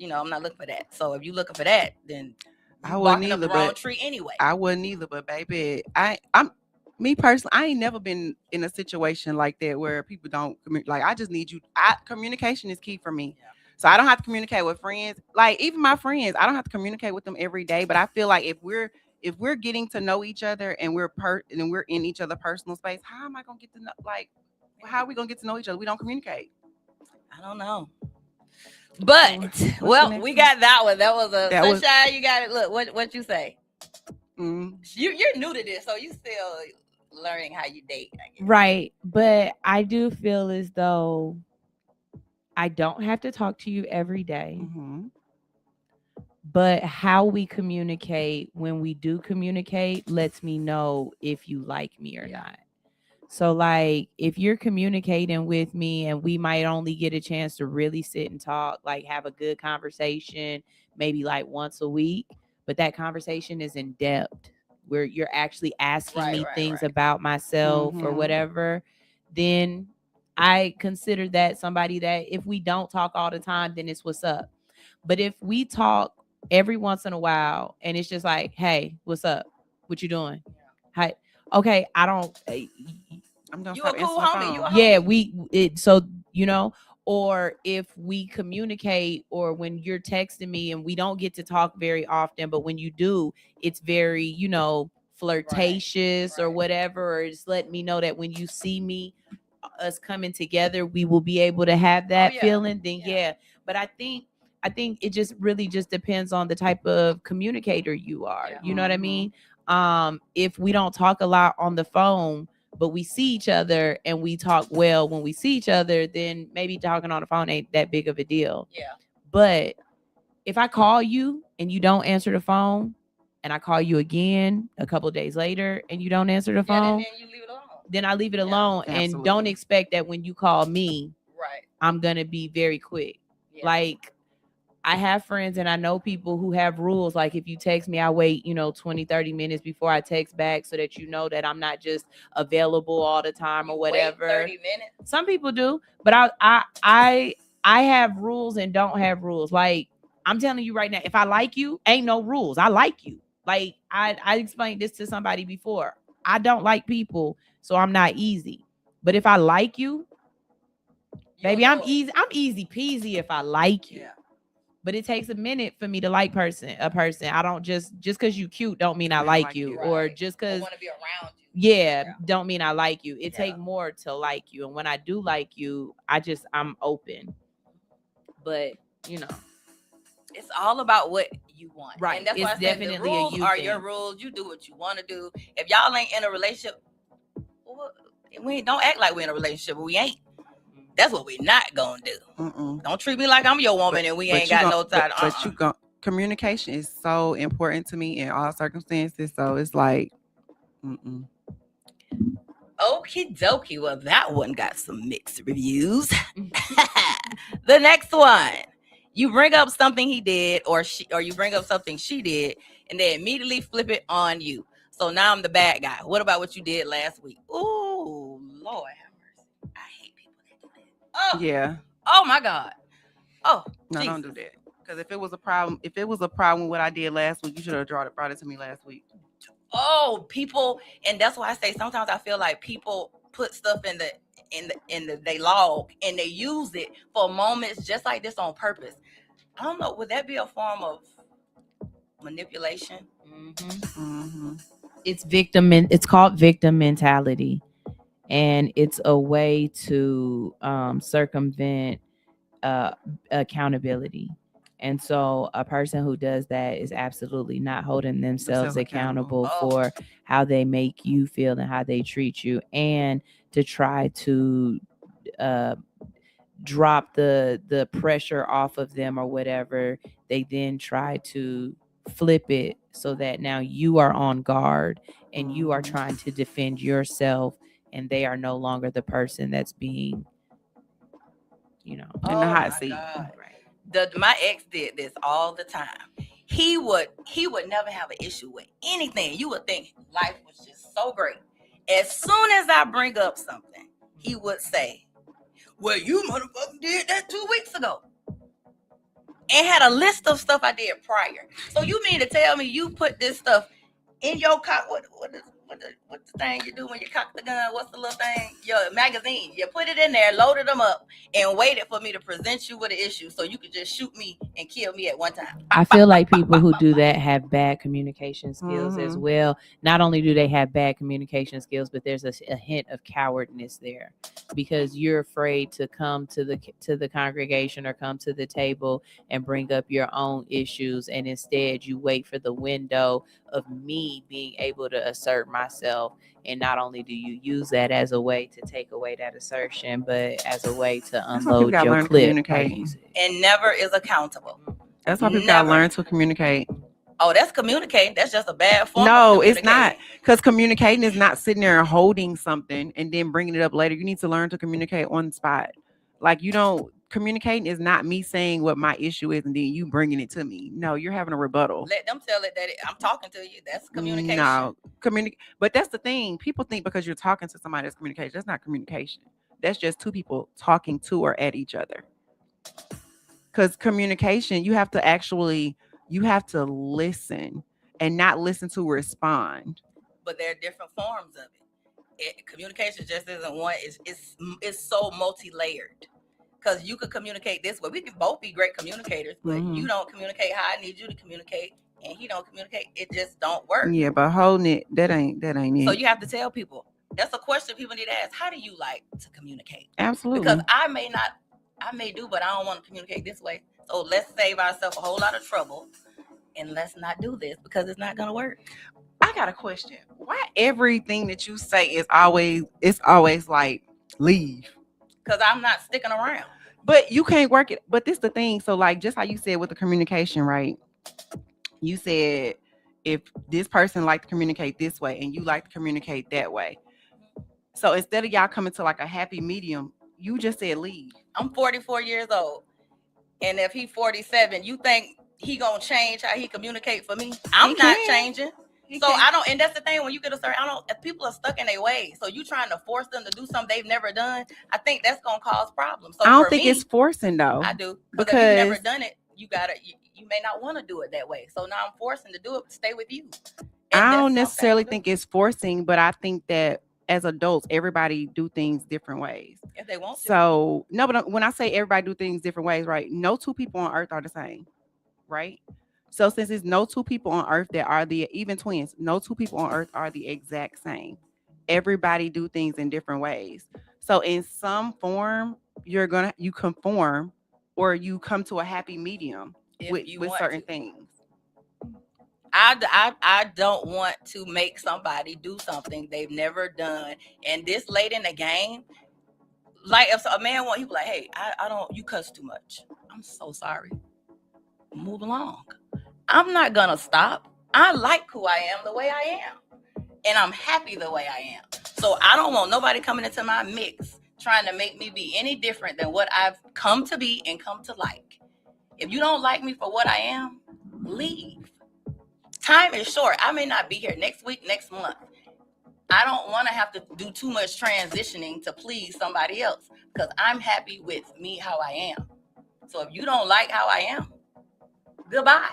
I'm not looking for that. So if you're looking for that, then I wouldn't either, the wrong tree anyway. I wouldn't either, but baby, I'm me personally, I ain't never been in a situation like that where people don't like. I just need you. Communication is key for me. Yeah. So I don't have to communicate with friends. Like even my friends, I don't have to communicate with them every day. But I feel like if we're getting to know each other and we're in each other's personal space, how am I gonna get to know? Like, how are we gonna get to know each other? We don't communicate. I don't know. But we got that one. That was sunshine. You got it. Look, what you say? Mm-hmm. You're new to this, so you still learning how you date, I guess. Right, but I do feel as though I don't have to talk to you every day. Mm-hmm. But how we communicate when we do communicate lets me know if you like me or not. So like if you're communicating with me and we might only get a chance to really sit and talk, like have a good conversation, maybe like once a week, but that conversation is in depth where you're actually asking me things about myself or whatever, then I consider that somebody that if we don't talk all the time, then it's what's up. But if we talk every once in a while and it's just like, hey, what's up? What you doing? Hi. Okay, I'm you a cool homie. You a homie. Yeah, or if we communicate, or when you're texting me and we don't get to talk very often, but when you do, it's very, you know, flirtatious or whatever, or just let me know that when you see me, us coming together, we will be able to have that feeling, then but I think it just really just depends on the type of communicator you are. You know what I mean? If we don't talk a lot on the phone, but we see each other and we talk well when we see each other, then maybe talking on the phone ain't that big of a deal. But if I call you and you don't answer the phone, and I call you again a couple of days later and you don't answer the phone, then you leave it alone. then I leave it alone. And Absolutely. don't expect that when you call me, Right. I'm gonna be very quick. Like, I have friends and I know people who have rules. Like, if you text me, I wait, 20, 30 minutes before I text back, so that you know that I'm not just available all the time or whatever. Wait 30 minutes. Some people do, but I have rules and don't have rules. Like, I'm telling you right now, if I like you, ain't no rules. I like you. Like, I explained this to somebody before. I don't like people, so I'm not easy. But if I like you, baby, I'm easy. I'm easy peasy if I like you. But it takes a minute for me to like a person. I don't just because you cute don't mean I like you. Right. Or just because I want to be around you. Don't mean I like you. It take more to like you. And when I do like you, I'm open. But it's all about what you want. Right. And that's It's why I said definitely the rules a you are thing. your rules. You do what you want to do. If y'all ain't in a relationship, we don't act like we're in a relationship, but we ain't. That's what we're not gonna do. Don't treat me like I'm your woman and we ain't got no time. But communication is so important to me in all circumstances. So it's like, Okie dokie. Well, that one got some mixed reviews. The next one. You bring up something he did or you bring up something she did, and they immediately flip it on you. So now I'm the bad guy. What about what you did last week? Ooh, Lord have mercy. I hate people that do that. Oh yeah. Oh my God. Oh No, Jesus. don't do that. Because if it was a problem with what I did last week, you should have brought it to me last week. Oh, people, and that's why I say sometimes I feel like people put stuff in they log and they use it for moments just like this on purpose. I don't know. Would that be a form of manipulation? It's called victim mentality, and it's a way to circumvent accountability. And so a person who does that is absolutely not holding themselves accountable for how they make you feel and how they treat you, and to try to drop the pressure off of them or whatever. They then try to flip it so that now you are on guard and you are trying to defend yourself, and they are no longer the person that's being in the hot seat. Right. My ex did this all the time. He would never have an issue with anything. You would think life was just so great. As soon as I bring up something, he would say, well, you motherfucker did that 2 weeks ago. And had a list of stuff I did prior. So you mean to tell me you put this stuff in your cock? What's the thing you do when you cock the gun? What's the little thing? Your magazine. You put it in there, loaded them up, and waited for me to present you with an issue so you could just shoot me and kill me at one time. I feel like people who do that have bad communication skills as well. Not only do they have bad communication skills, but there's a hint of cowardness there, because you're afraid to come to the congregation or come to the table and bring up your own issues, and instead you wait for the window of me being able to assert myself. And not only do you use that as a way to take away that assertion, but as a way to unload your clip. And never is accountable. That's why people gotta learn to communicate. Oh, that's communicating. That's just a bad form. No, it's not. Because communicating is not sitting there and holding something and then bringing it up later. You need to learn to communicate on the spot. Like, communicating is not me saying what my issue is and then you bringing it to me. No, you're having a rebuttal. Let them tell it that I'm talking to you. That's communication. No, but that's the thing. People think because you're talking to somebody that's communication. That's not communication. That's just two people talking to or at each other. Because communication, you have to listen and not listen to respond. But there are different forms of it. Communication just isn't one. It's so multi-layered. because you could communicate this way. We can both be great communicators, but you don't communicate how I need you to communicate, and he don't communicate. It just don't work. Yeah, but holding it, that ain't it. So you have to tell people. That's a question people need to ask. How do you like to communicate? Absolutely. Because I may do, but I don't want to communicate this way. So let's save ourselves a whole lot of trouble, and let's not do this because it's not gonna work. I got a question. Why everything that you say is always like leave? Because I'm not sticking around. But you can't work it. But this the thing. So like just how you said with the communication, right? You said if this person like to communicate this way and you like to communicate that way. So instead of y'all coming to like a happy medium, you just said leave. I'm 44 years old. And if he's 47, you think he gonna change how he communicate for me? I'm not changing. So I don't, and that's the thing when you get a certain, if people are stuck in their ways, so you trying to force them to do something they've never done, I think that's gonna cause problems. So I don't think it's forcing though. I do, because if you've never done it, you may not want to do it that way. So now I'm forcing to do it to stay with you. And I don't necessarily think it's forcing, but I think that as adults, everybody do things different ways. If they want to. So no, but when I say everybody do things different ways, right? No two people on earth are the same, right? So since it's no two people on earth that are even twins, no two people on earth are the exact same. Everybody do things in different ways. So in some form, you conform or you come to a happy medium with certain things. I don't want to make somebody do something they've never done. And this late in the game, like if a man he be like, hey, I don't, you cuss too much. I'm so sorry. Move along. I'm not gonna stop. I like who I am the way I am. And I'm happy the way I am. So I don't want nobody coming into my mix trying to make me be any different than what I've come to be and come to like. If you don't like me for what I am, leave. Time is short. I may not be here next week, next month. I don't want to have to do too much transitioning to please somebody else because I'm happy with me how I am. So if you don't like how I am, goodbye.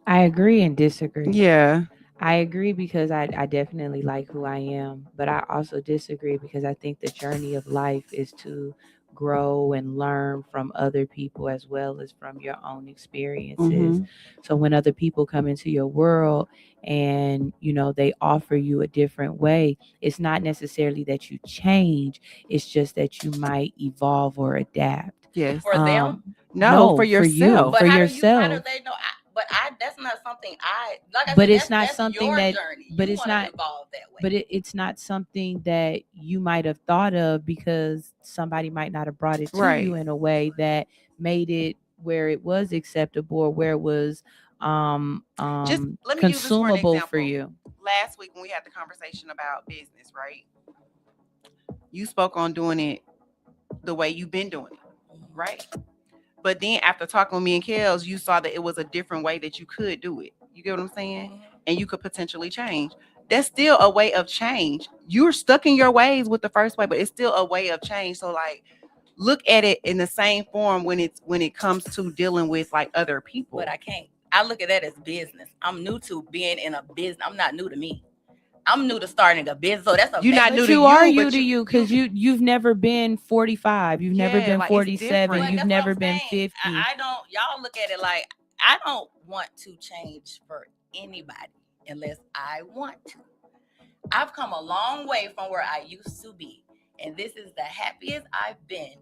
I agree and disagree. Yeah. I agree because I definitely like who I am, but I also disagree because I think the journey of life is to grow and learn from other people as well as from your own experiences. So when other people come into your world and, they offer you a different way, it's not necessarily that you change. It's just that you might evolve or adapt. Yes. For them? No, for yourself. But for how yourself. Do they know? That's not something like I but said, it's not that's something your that journey. but you it's not evolve that way. But it's not something that you might have thought of because somebody might not have brought it to you in a way that made it where it was acceptable or where it was consumable for you. Last week when we had the conversation about business, right? You spoke on doing it the way you've been doing it, right? But then after talking with me and Kels, you saw that it was a different way that you could do it. You get what I'm saying? And you could potentially change. That's still a way of change. You're stuck in your ways with the first way, but it's still a way of change. So like, look at it in the same form when it comes to dealing with like other people. But I can't. I look at that as business. I'm new to being in a business. I'm not new to me. I'm new to starting a business. So that's you're not new to you because you've never been 45. You've never been 47. You've never been 50. Y'all look at it like I don't want to change for anybody unless I want to. I've come a long way from where I used to be. And this is the happiest I've been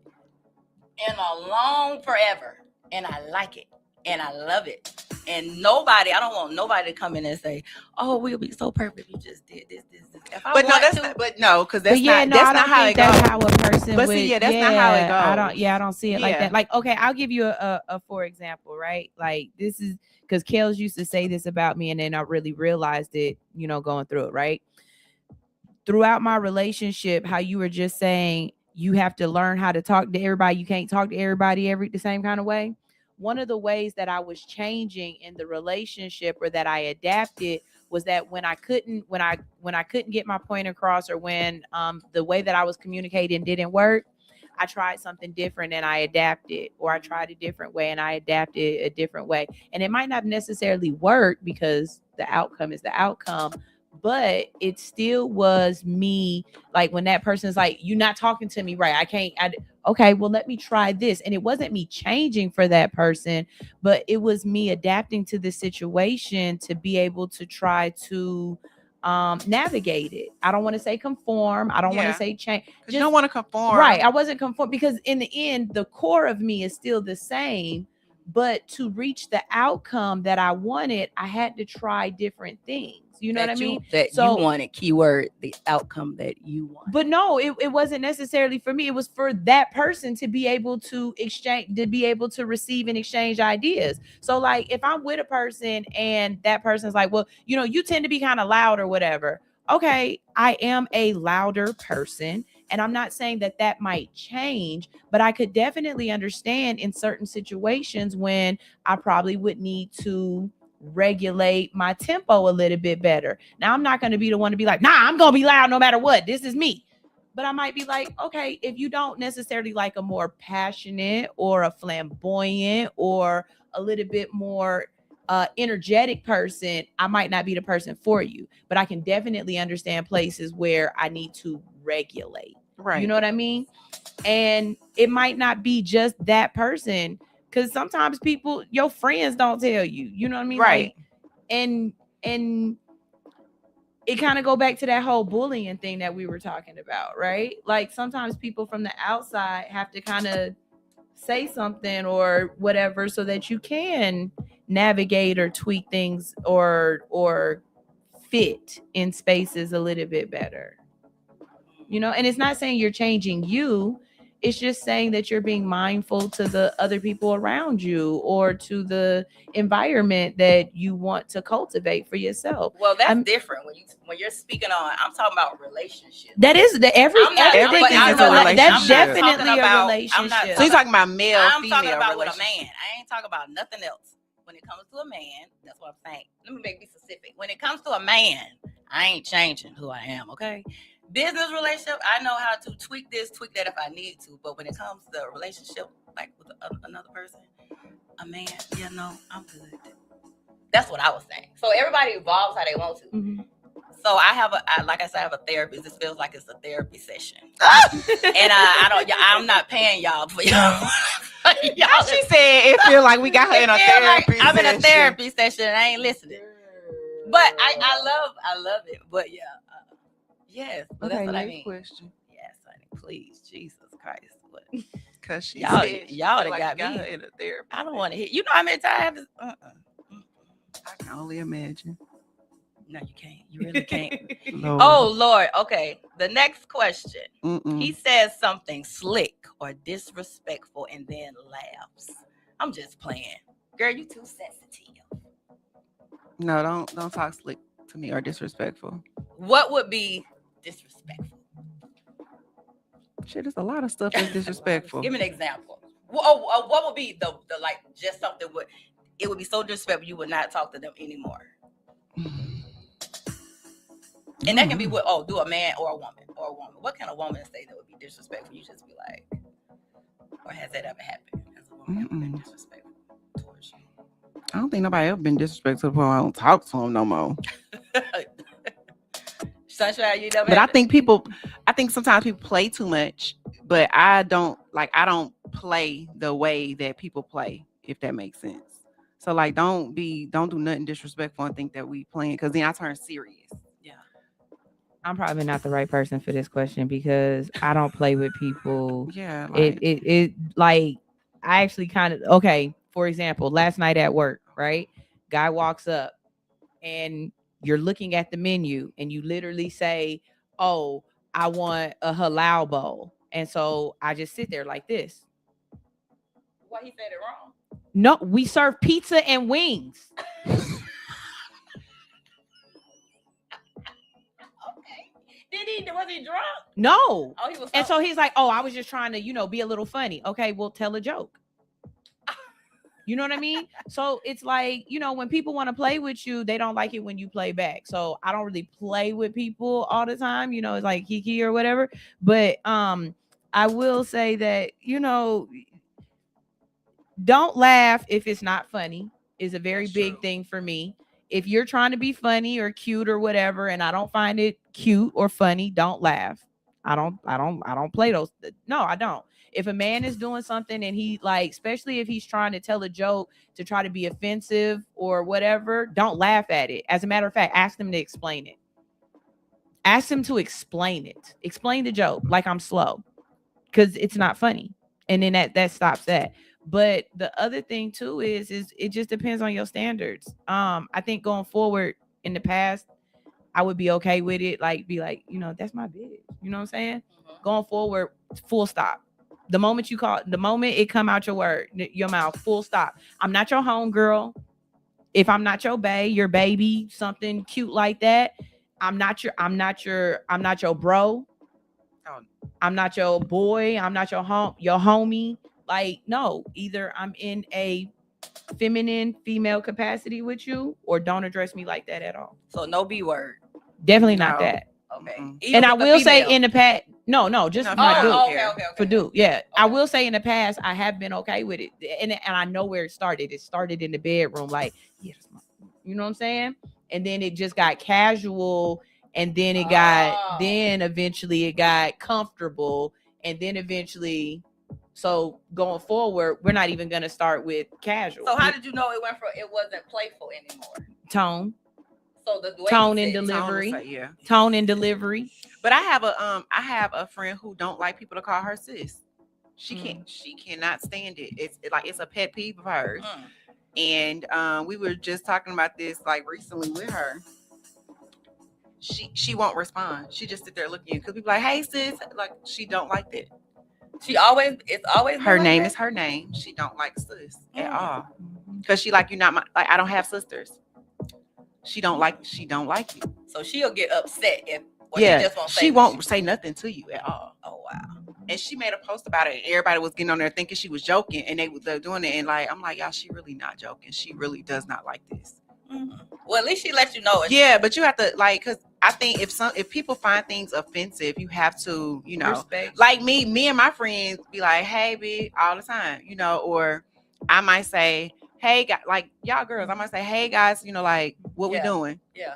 in a long forever. And I like it. And I love it. And I don't want nobody to come in and say, oh, we'll be so perfect. You just did this. But no, that's not how it goes. That's how a person but see, that's not how it goes. I don't see it like that. Like, okay, I'll give you a for example, right? Like this is because Kels used to say this about me and then I really realized it, going through it, right? Throughout my relationship, how you were just saying you have to learn how to talk to everybody. You can't talk to everybody the same kind of way. One of the ways that I was changing in the relationship or that I adapted was that when I couldn't get my point across or when the way that I was communicating didn't work, I tried something different and I adapted, or I tried a different way and I adapted a different way. And it might not necessarily work because the outcome is the outcome, but it still was me. Like when that person's like, you're not talking to me right. Okay, well, let me try this. And it wasn't me changing for that person, but it was me adapting to the situation to be able to try to navigate it. I don't want to say conform. I don't want to say change. You don't want to conform. Right. I wasn't conform because in the end, the core of me is still the same. But to reach the outcome that I wanted, I had to try different things. You know what I mean? You wanted, keyword, the outcome that you want. But no, it wasn't necessarily for me. It was for that person to be able to exchange, to be able to receive and exchange ideas. So like if I'm with a person and that person's like, well, you tend to be kind of loud or whatever. Okay, I am a louder person. And I'm not saying that might change, but I could definitely understand in certain situations when I probably would need to regulate my tempo a little bit better. Now, I'm not going to be the one to be like, nah, I'm going to be loud no matter what. This is me. But I might be like, okay, if you don't necessarily like a more passionate or a flamboyant or a little bit more energetic person, I might not be the person for you. But I can definitely understand places where I need to regulate. Right. You know what I mean? And it might not be just that person. Because sometimes people, your friends don't tell you, you know what I mean? Right. Like, and it kind of go back to that whole bullying thing that we were talking about, right? Like sometimes people from the outside have to kind of say something or whatever so that you can navigate or tweak things or fit in spaces a little bit better. And it's not saying you're changing you. It's just saying that you're being mindful to the other people around you or to the environment that you want to cultivate for yourself. Well, that's different when you're speaking on. I'm talking about relationships. That is everything is a relationship. That's definitely a relationship. So you're talking about male, I'm female talking about with a man. I ain't talking about nothing else. When it comes to a man, that's what I'm saying. Let me be specific. When it comes to a man, I ain't changing who I am. Okay. Business relationship, I know how to tweak this, tweak that if I need to. But when it comes to a relationship, like with another person, a man, I'm good. That's what I was saying. So everybody evolves how they want to. Mm-hmm. So like I said, I have a therapist. This feels like it's a therapy session, and I'm not paying y'all for y'all. She said it feels like we got her in a therapy session. I'm in a therapy session and I ain't listening. But I love it. But yeah. Yes, but okay, that's what I mean. Question. Yes, honey, please, Jesus Christ. Because y'all like got me in a therapy. I don't want to hear. You know how many times I have to. I can only imagine. No, you can't. You really can't. Lord. Oh Lord. Okay. The next question. Mm-mm. He says something slick or disrespectful and then laughs. I'm just playing. Girl, you too sensitive. No, don't talk slick to me or disrespectful. What would be disrespectful? Shit, there's a lot of stuff that's disrespectful. Give me an example. What would be the like just something it would be so disrespectful you would not talk to them anymore? And that can be do a man or a woman. What kind of woman say that would be disrespectful? You just be like, or has that ever happened? Has a woman ever been disrespectful towards you? I don't think nobody ever been disrespectful to the point I don't talk to him no more. Sunshine, you never. But I think sometimes people play too much, but I don't play the way that people play, if that makes sense. So like, don't do nothing disrespectful and think that we playing, because then I turn serious. Yeah. I'm probably not the right person for this question because I don't play with people. Yeah. Like, it like I actually kind of, okay, for example, last night at work, right? Guy walks up and you're looking at the menu and you literally say, oh, I want a halal bowl. And so I just sit there like this. Why he said it wrong? No, we serve pizza and wings. Okay. Was he drunk? No. Oh, he was. And so he's like, oh, I was just trying to, be a little funny. Okay, well, tell a joke. You know what I mean? So it's like, when people want to play with you, they don't like it when you play back. So I don't really play with people all the time. It's like Kiki or whatever. But I will say that, don't laugh if it's not funny is a very big thing for me. if you're trying to be funny or cute or whatever, and I don't find it cute or funny, don't laugh. I don't play those. No, I don't. If a man is doing something and he like, especially if he's trying to tell a joke to try to be offensive or whatever, don't laugh at it. As a matter of fact, ask them to explain it. Ask them to explain it. Explain the joke like I'm slow, because it's not funny. And then that stops that. But the other thing too is it just depends on your standards. I think going forward, in the past, I would be okay with it. Like, be like, that's my bitch. You know what I'm saying? Going forward, full stop. The moment it come out your mouth, full stop. I'm not your homegirl. If I'm not your bae, your baby, something cute like that, I'm not your bro. I'm not your boy. I'm not your homie. Like, no, either I'm in a feminine female capacity with you, or don't address me like that at all. So no B word. Definitely not that. Okay. And I will say in the past, no, just my dude. Okay. For dude, yeah. Okay. I will say in the past, I have been okay with it, and I know where it started. It started in the bedroom, like, you know what I'm saying? And then it just got casual, and then then eventually it got comfortable, and then eventually. So going forward, we're not even gonna start with casual. So how did you know it wasn't playful anymore? Tone. So the way tone and delivery. Tone and delivery. But I have a friend who don't like people to call her sis. She cannot stand it. It's a pet peeve of hers. And we were just talking about this like recently with her. She won't respond. She just sit there looking, because people like, hey sis, like she don't like that. It's always her name is her name. She don't like sis at all, because she like, you're not my, like, I don't have sisters. She don't like you. So she'll get upset if she won't say nothing to you at all. Oh wow. And she made a post about it. Everybody was getting on there thinking she was joking, and they're doing it, and like, I'm like, y'all, she really not joking. She really does not like this. Well, at least she let you know. Yeah, but you have to, like, because I think if people find things offensive, you have to, respect. Like me and my friends be like, hey, B, all the time, or I might say, hey, guys, like y'all girls, I might say, hey guys, like, what we doing? Yeah.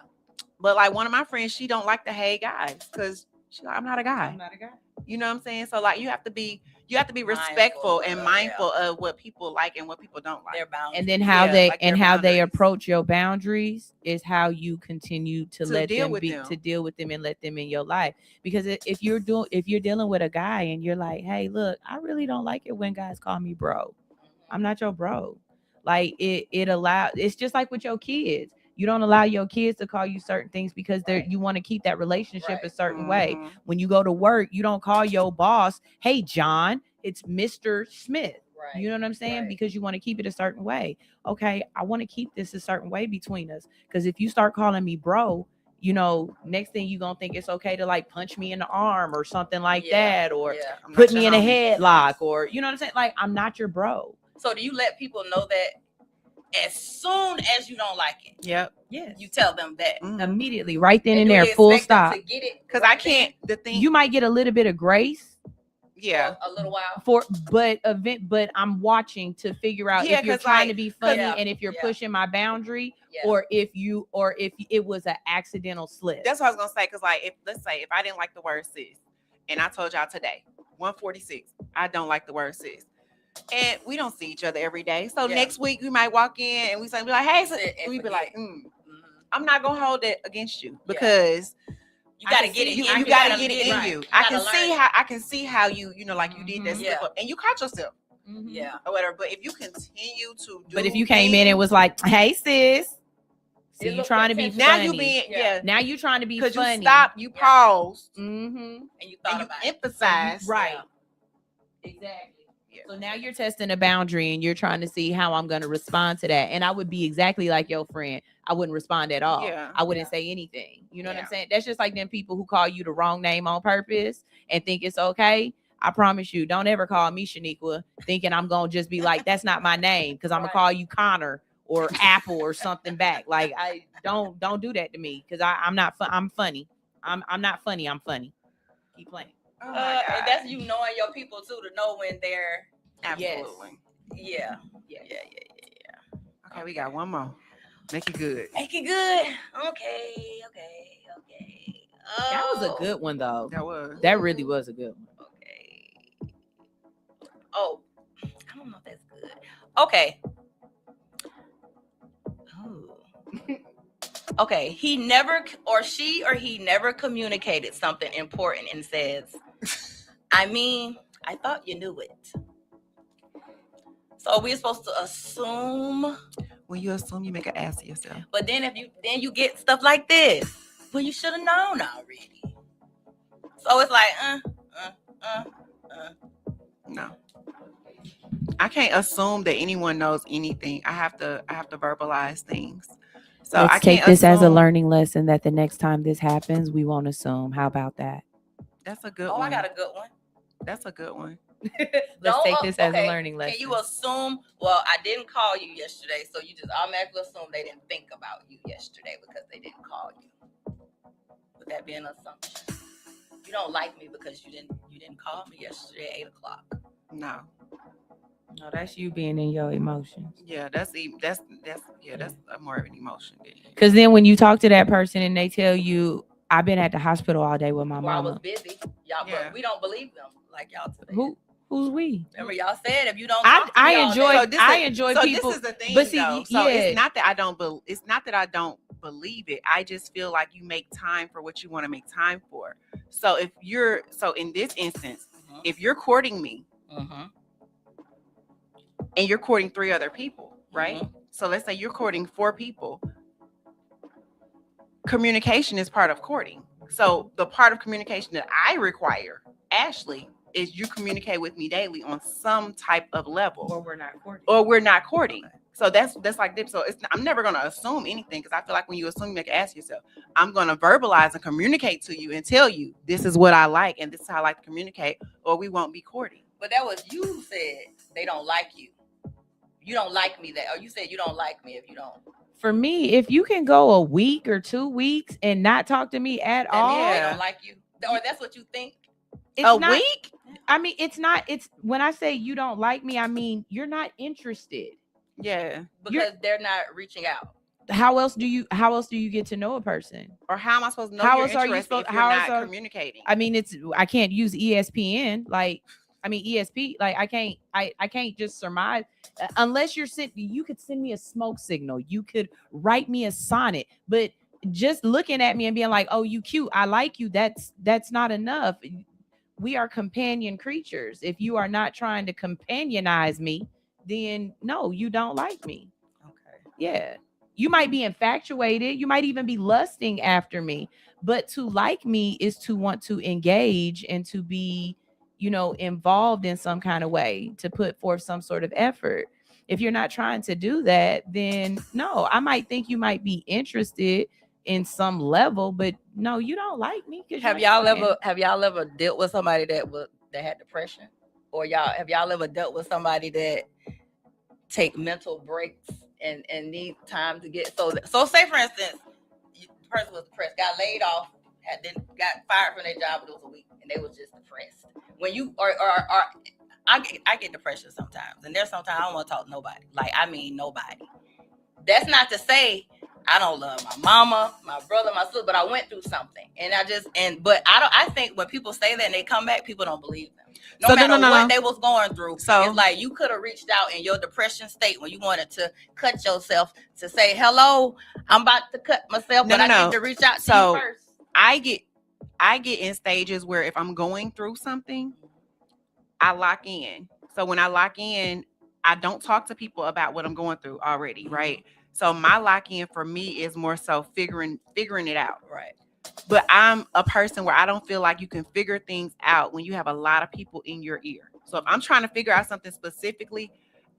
But like one of my friends, she don't like the hey guys, because she's like, I'm not a guy. You know what I'm saying? So like, you have to be respectful and mindful of what people like and what people don't like. Their boundaries. And then how they approach your boundaries is how you continue to let them to deal with them and let them in your life. Because if you're dealing with a guy and you're like, hey, look, I really don't like it when guys call me bro. I'm not your bro. Like it's just like with your kids. You don't allow your kids to call you certain things because you want to keep that relationship a certain way. When you go to work, you don't call your boss, hey, John, it's Mr. Smith. Right. You know what I'm saying? Right. Because you want to keep it a certain way. Okay, I want to keep this a certain way between us. Because if you start calling me bro, next thing you're going to think it's okay to like punch me in the arm or something like that, or put me in a headlock, or, you know what I'm saying? Like, I'm not your bro. So do you let people know that as soon as you don't like it? Yep. Yes. You tell them that immediately, right then and there, full stop. Because I can't. The thing, you might get a little bit of grace. Yeah, a little while. But I'm watching to figure out if you're trying to be funny and if you're pushing my boundary, or if it was an accidental slip. That's what I was gonna say. Because like, let's say if I didn't like the word sis, and I told y'all today, 146, I don't like the word sis. And we don't see each other every day. So next week we might walk in and we be like, hey, sis. And we be like, I'm not gonna hold it against you, because you gotta get it. You gotta get it in you. I can see how you like you did that slip up and you caught yourself. Yeah. Or whatever. But if you continue to do, but if you came in and was like, hey sis, so you trying to be funny. Now you being now you trying to be funny. Because you stopped, you paused, and you thought about it. Emphasized. Right. Exactly. So now you're testing a boundary and you're trying to see how I'm going to respond to that. And I would be exactly like your friend. I wouldn't respond at all. Yeah. I wouldn't say anything. You know what I'm saying? That's just like them people who call you the wrong name on purpose and think it's okay. I promise you, don't ever call me Shaniqua thinking I'm going to just be like, that's not my name, because I'm going to call you Connor or Apple or something back. Like, I don't do that to me, because I'm not I'm funny. I'm not funny. I'm funny. Keep playing. Oh and that's you knowing your people too, to know when they're absolutely. Yeah. Okay, we got one more. Make it good. Make it good. Okay. That was a Oh, good one, though. That was. That really was a good one. Okay. Oh, I don't know if that's good. Okay. Ooh. Okay. He never communicated something important and says, I thought you knew it. So we're supposed to assume. When you assume, you make an ass of yourself. But then you get stuff like this. Well, you should have known already. So it's like, No. I can't assume that anyone knows anything. I have to verbalize things. So Let's I can't take this as a assume. learning lesson that the next time this happens, we won't assume. How about that? That's a good Oh, one. I got a good one. That's a good one. Let's take this as a learning lesson. Can you assume? Well, I didn't call you yesterday, so you just automatically assume they didn't think about you yesterday because they didn't call you. Would that be an assumption? You don't like me because you didn't call me yesterday at 8:00. No. No, that's you being in your emotions. Yeah, that's more of an emotion. Because then when you talk to that person and they tell you, I've been at the hospital all day with my Well, I was mama. busy, y'all, Yeah. but we don't believe them like y'all today. Who's we? Remember, y'all said if you don't, I talk to me all enjoy- day- So this I is- enjoy so people, This is the thing, but see, though. So yeah. it's not that I don't believe it. I just feel like you make time for what you want to make time for. So in this instance, Mhm. if you're courting me Mhm. and you're courting 3 other people, right? Mhm. So let's say you're courting 4 people. Communication is part of courting. So the part of communication that I require, Ashley, is you communicate with me daily on some type of level. Or we're not courting. Or we're not courting. So that's like this. So I'm never going to assume anything, because I feel like when you assume, you make ask yourself. I'm going to verbalize and communicate to you and tell you this is what I like and this is how I like to communicate, or we won't be courting. But that was you who said they don't like you. You don't like me, or you said you don't like me if you don't. For me, if you can go a week or 2 weeks and not talk to me at That means all, they don't like you, or that's what you think. it's A not, week? I mean, it's not. It's when I say you don't like me, I mean you're not interested. Yeah. Because they're not reaching out. How else do you get to know a person? Or how am I supposed to know How you're else are you interested supposed- if you're how not else are- communicating? I mean, I can't use ESPN. ESP. Like I can't just surmise unless you're sitting. You could send me a smoke signal. You could write me a sonnet, but just looking at me and being like, "Oh, you cute. I like you." That's not enough. We are companion creatures. If you are not trying to companionize me, then no, you don't like me. Okay. Yeah. You might be infatuated. You might even be lusting after me. But to like me is to want to engage and to be, involved in some kind of way, to put forth some sort of effort. If you're not trying to do that, then no, I might think you might be interested in some level, but no, you don't like me. Have y'all ever dealt with somebody that had depression, or have y'all ever dealt with somebody that take mental breaks and need time to get so say for instance, the person was depressed, got laid off, got fired from their job, but it was a week and they was just depressed. When you I get depression sometimes, and there's sometimes I don't want to talk to nobody. Like, I mean nobody. That's not to say I don't love my mama, my brother, my sister, but I went through something, but I think when people say that and they come back, people don't believe them. No matter what they was going through. So it's like you could have reached out in your depression state when you wanted to cut yourself to say, hello, I'm about to cut myself, but I need to reach out to you first. I get in stages where if I'm going through something, I lock in. So when I lock in, I don't talk to people about what I'm going through already, right? So my lock in for me is more so figuring it out. Right. But I'm a person where I don't feel like you can figure things out when you have a lot of people in your ear. So if I'm trying to figure out something specifically,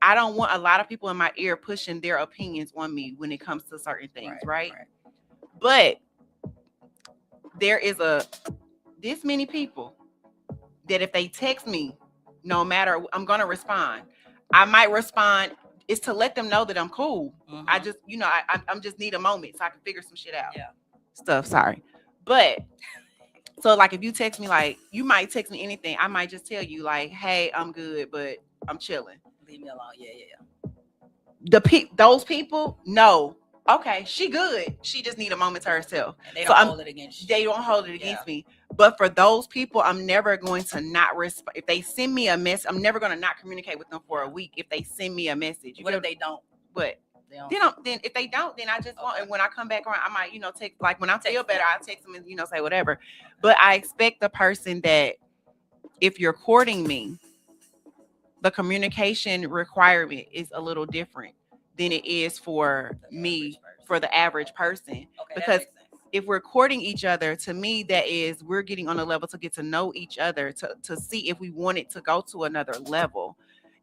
I don't want a lot of people in my ear pushing their opinions on me when it comes to certain things, right? But there is this many people that if they text me, no matter, I'm going to respond. I might respond. It's to let them know that I'm cool. Mm-hmm. I just, I'm just need a moment so I can figure some shit out. Yeah. Sorry. But so like if you text me, like you might text me anything, I might just tell you like, hey, I'm good, but I'm chilling. Leave me alone. Yeah. Those people know, okay, she good. She just need a moment to herself. And they So don't hold it against you. They don't hold it against me. But for those people, I'm never going to not respond. If they send me a message, I'm never going to not communicate with them for a week. If they send me a message, what if they don't? But then if they don't, then I just want. And when I come back around, I might take, like, when I feel better, I text them and say whatever. But I expect the person that if you're courting me, the communication requirement is a little different than it is for me, for the average person. Because if we're courting each other, to me, that is, we're getting on a level to get to know each other, to see if we want it to go to another level.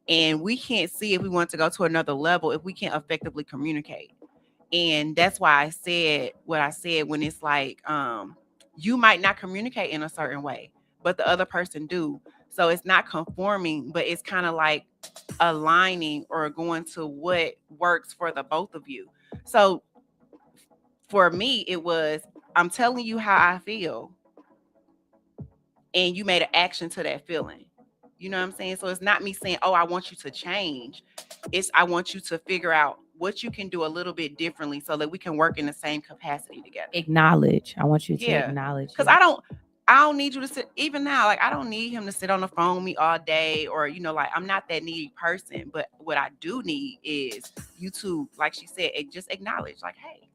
And we can't see if we want to go to another level if we can't effectively communicate. And that's why I said what I said, when it's like, you might not communicate in a certain way, but the other person do. So it's not conforming, but it's kind of like aligning or going to what works for the both of you. So for me, it was, I'm telling you how I feel, and you made an action to that feeling. You know what I'm saying? So it's not me saying, oh, I want you to change. It's, I want you to figure out what you can do a little bit differently so that we can work in the same capacity together. Acknowledge. I want you to acknowledge. Because I don't need you to sit, even now, like, I don't need him to sit on the phone with me all day, or, like, I'm not that needy person. But what I do need is you to, like she said, just acknowledge, like, hey.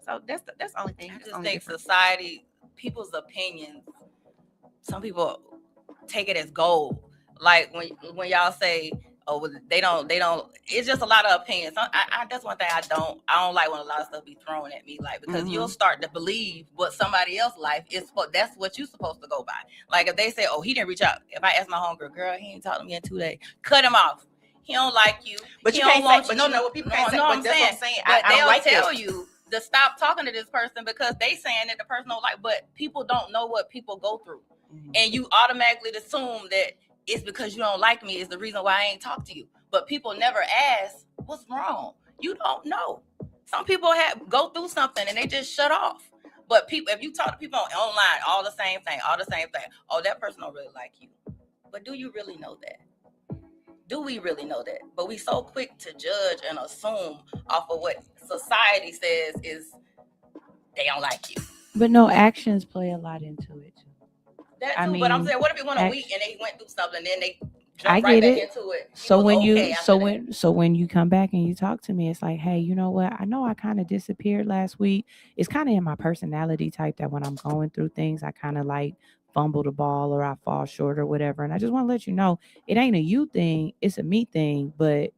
So that's the only thing. I just think society, people's opinions, some people take it as gold. Like when y'all say, oh, they don't, it's just a lot of opinions. I that's one thing I don't like, when a lot of stuff be thrown at me, like, because you'll start to believe what somebody else's life is. That's what you're supposed to go by. Like, if they say, oh, he didn't reach out. If I ask my homegirl, girl, he ain't talked to me in 2 days, cut him off. He don't like you. But you can't say, but you know what people can't say. But that's what I'm saying. But they'll tell you to stop talking to this person because they saying that the person don't like. But people don't know what people go through, and you automatically assume that it's because you don't like me is the reason why I ain't talk to you. But people never ask, what's wrong? You don't know. Some people go through something and they just shut off. But people, if you talk to people online, all the same thing. Oh, that person don't really like you. But do you really know that? Do we really know that? But we so quick to judge and assume off of what society says is they don't like you. But no, actions play a lot into it too. That too, but I'm saying, what if it went a week and they went through something and then they jumped right back into it? So when you come back and you talk to me, it's like, hey, you know what? I know I kind of disappeared last week. It's kind of in my personality type that when I'm going through things, I kind of like fumble the ball or I fall short or whatever. And I just want to let you know, it ain't a you thing, it's a me thing. But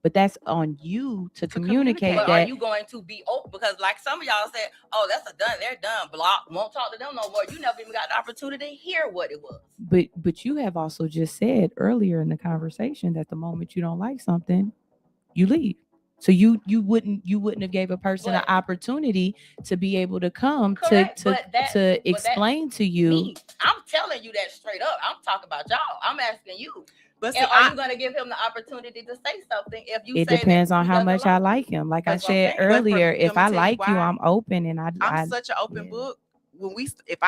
but that's on you to communicate that. But are you going to be open? Because like some of y'all said, oh, they're done. Block, won't talk to them no more. You never even got the opportunity to hear what it was. But you have also just said earlier in the conversation that the moment you don't like something, you leave. So you wouldn't have gave a person an opportunity to be able to come to explain to you. Me. I'm telling you that straight up. I'm talking about y'all. I'm asking you. But are you going to give him the opportunity to say something? If you it say depends on how much I like him. Like I said earlier, if I like you, I'm open and I'm such an open book. When if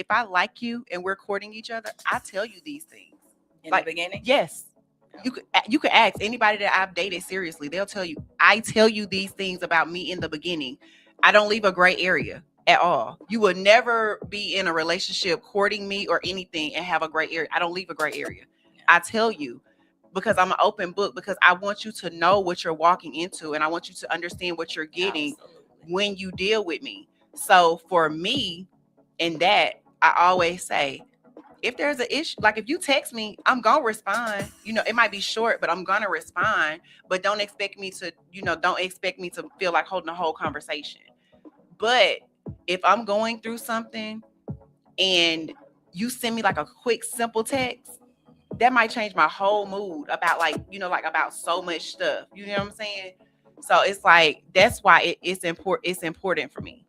I like you and we're courting each other, I tell you these things in the beginning. Yes. You could ask anybody that I've dated seriously. They'll tell you, I tell you these things about me in the beginning. I don't leave a gray area at all. You will never be in a relationship courting me or anything and have a gray area. I don't leave a gray area. I tell you, because I'm an open book, because I want you to know what you're walking into and I want you to understand what you're getting when you deal with me. So for me, in that, I always say, if there's an issue, like if you text me, I'm going to respond. It might be short, but I'm going to respond. But don't expect me to feel like holding the whole conversation. But if I'm going through something and you send me like a quick, simple text, that might change my whole mood about about so much stuff. You know what I'm saying? So it's like, that's why it's important for me.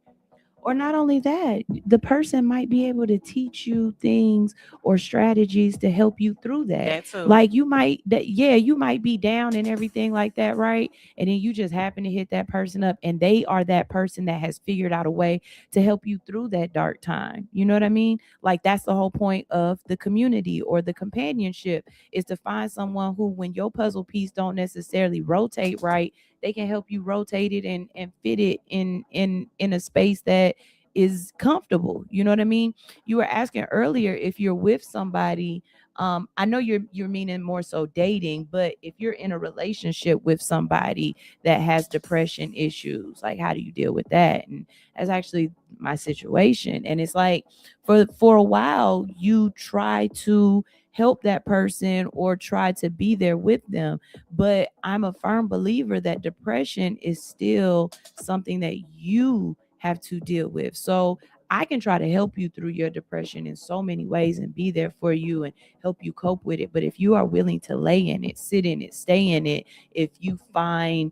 Or not only that, the person might be able to teach you things or strategies to help you through that. That too. Like you might be down and everything like that, right? And then you just happen to hit that person up and they are that person that has figured out a way to help you through that dark time. You know what I mean? Like that's the whole point of the community or the companionship, is to find someone who, when your puzzle piece don't necessarily rotate right, they can help you rotate it and fit it in a space that is comfortable. You know what I mean? You were asking earlier if you're with somebody. I know you're meaning more so dating, but if you're in a relationship with somebody that has depression issues, like how do you deal with that? And that's actually my situation. And it's like for a while you try to help that person or try to be there with them, but I'm a firm believer that depression is still something that you have to deal with. So I can try to help you through your depression in so many ways and be there for you and help you cope with it. But if you are willing to lay in it, sit in it, stay in it, if you find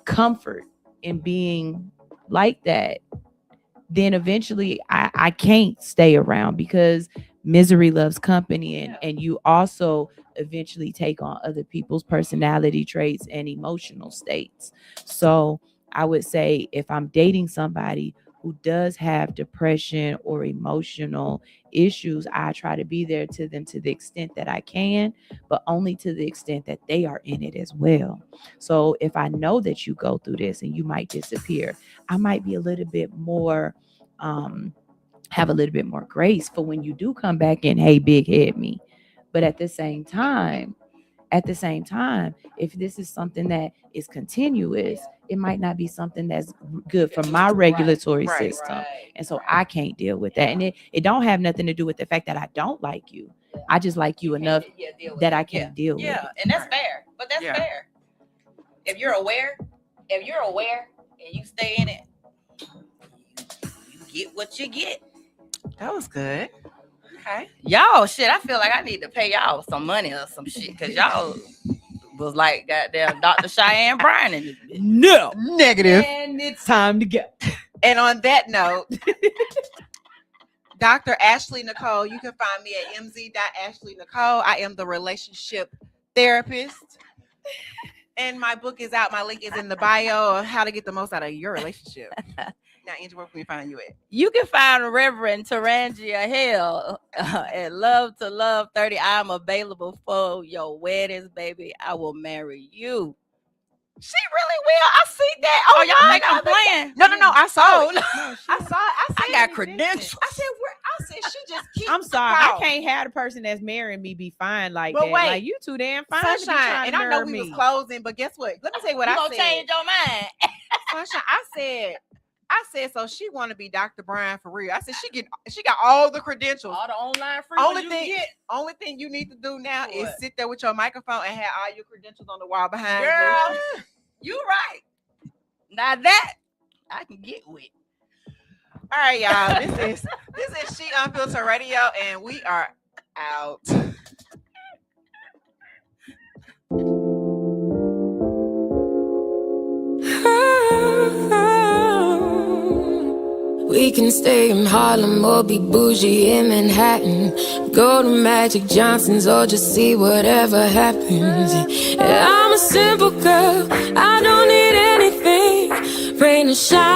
comfort in being like that, then eventually I can't stay around, because misery loves company, and you also eventually take on other people's personality traits and emotional states. So I would say if I'm dating somebody who does have depression or emotional issues, I try to be there to them to the extent that I can, but only to the extent that they are in it as well. So if I know that you go through this and you might disappear, I might be a little bit more, have a little bit more grace for when you do come back and, hey, big head me. But at the same time, if this is something that is continuous, it might not be something that's good for my regulatory system. And so I can't deal with that. And it don't have nothing to do with the fact that I don't like you. I just like you enough that I can't deal with it. Yeah, and that's fair. But that's fair. If you're aware and you stay in it, you get what you get. That was good. Okay. Y'all, shit, I feel like I need to pay y'all some money or some shit, because y'all was like goddamn Dr. Cheyenne Bryan in this bitch. No. Negative. And it's time to go. And on that note, Dr. Ashley Nicole, you can find me at mz.ashleynicole. I am the relationship therapist. And my book is out. My link is in the bio of how to get the most out of your relationship. Now, Angie, where can we find you at? You can find Reverend Tarangia Hill at Love to Love 30. I'm available for your weddings, baby. I will marry you. She really will. I see that. Oh, y'all think I'm playing? No. I saw it. No. I saw it. I got credentials. I said she just keeps. I'm sorry. I can't have the person that's marrying me be fine like that. Wait, like, you too damn fine. Sunshine, and I know we was closing, but guess what? Let me tell you what I said. You gonna change your mind? Sunshine, I said, so she want to be Dr. Bryan for real. I said she got all the credentials. All the online free. Only thing you need to do now is sit there with your microphone and have all your credentials on the wall behind Girl, you right. Now that I can get with. All right, y'all. This is She Unfiltered Radio, and we are out. We can stay in Harlem or be bougie in Manhattan. Go to Magic Johnson's or just see whatever happens. Yeah, I'm a simple girl, I don't need anything. Rain or shine.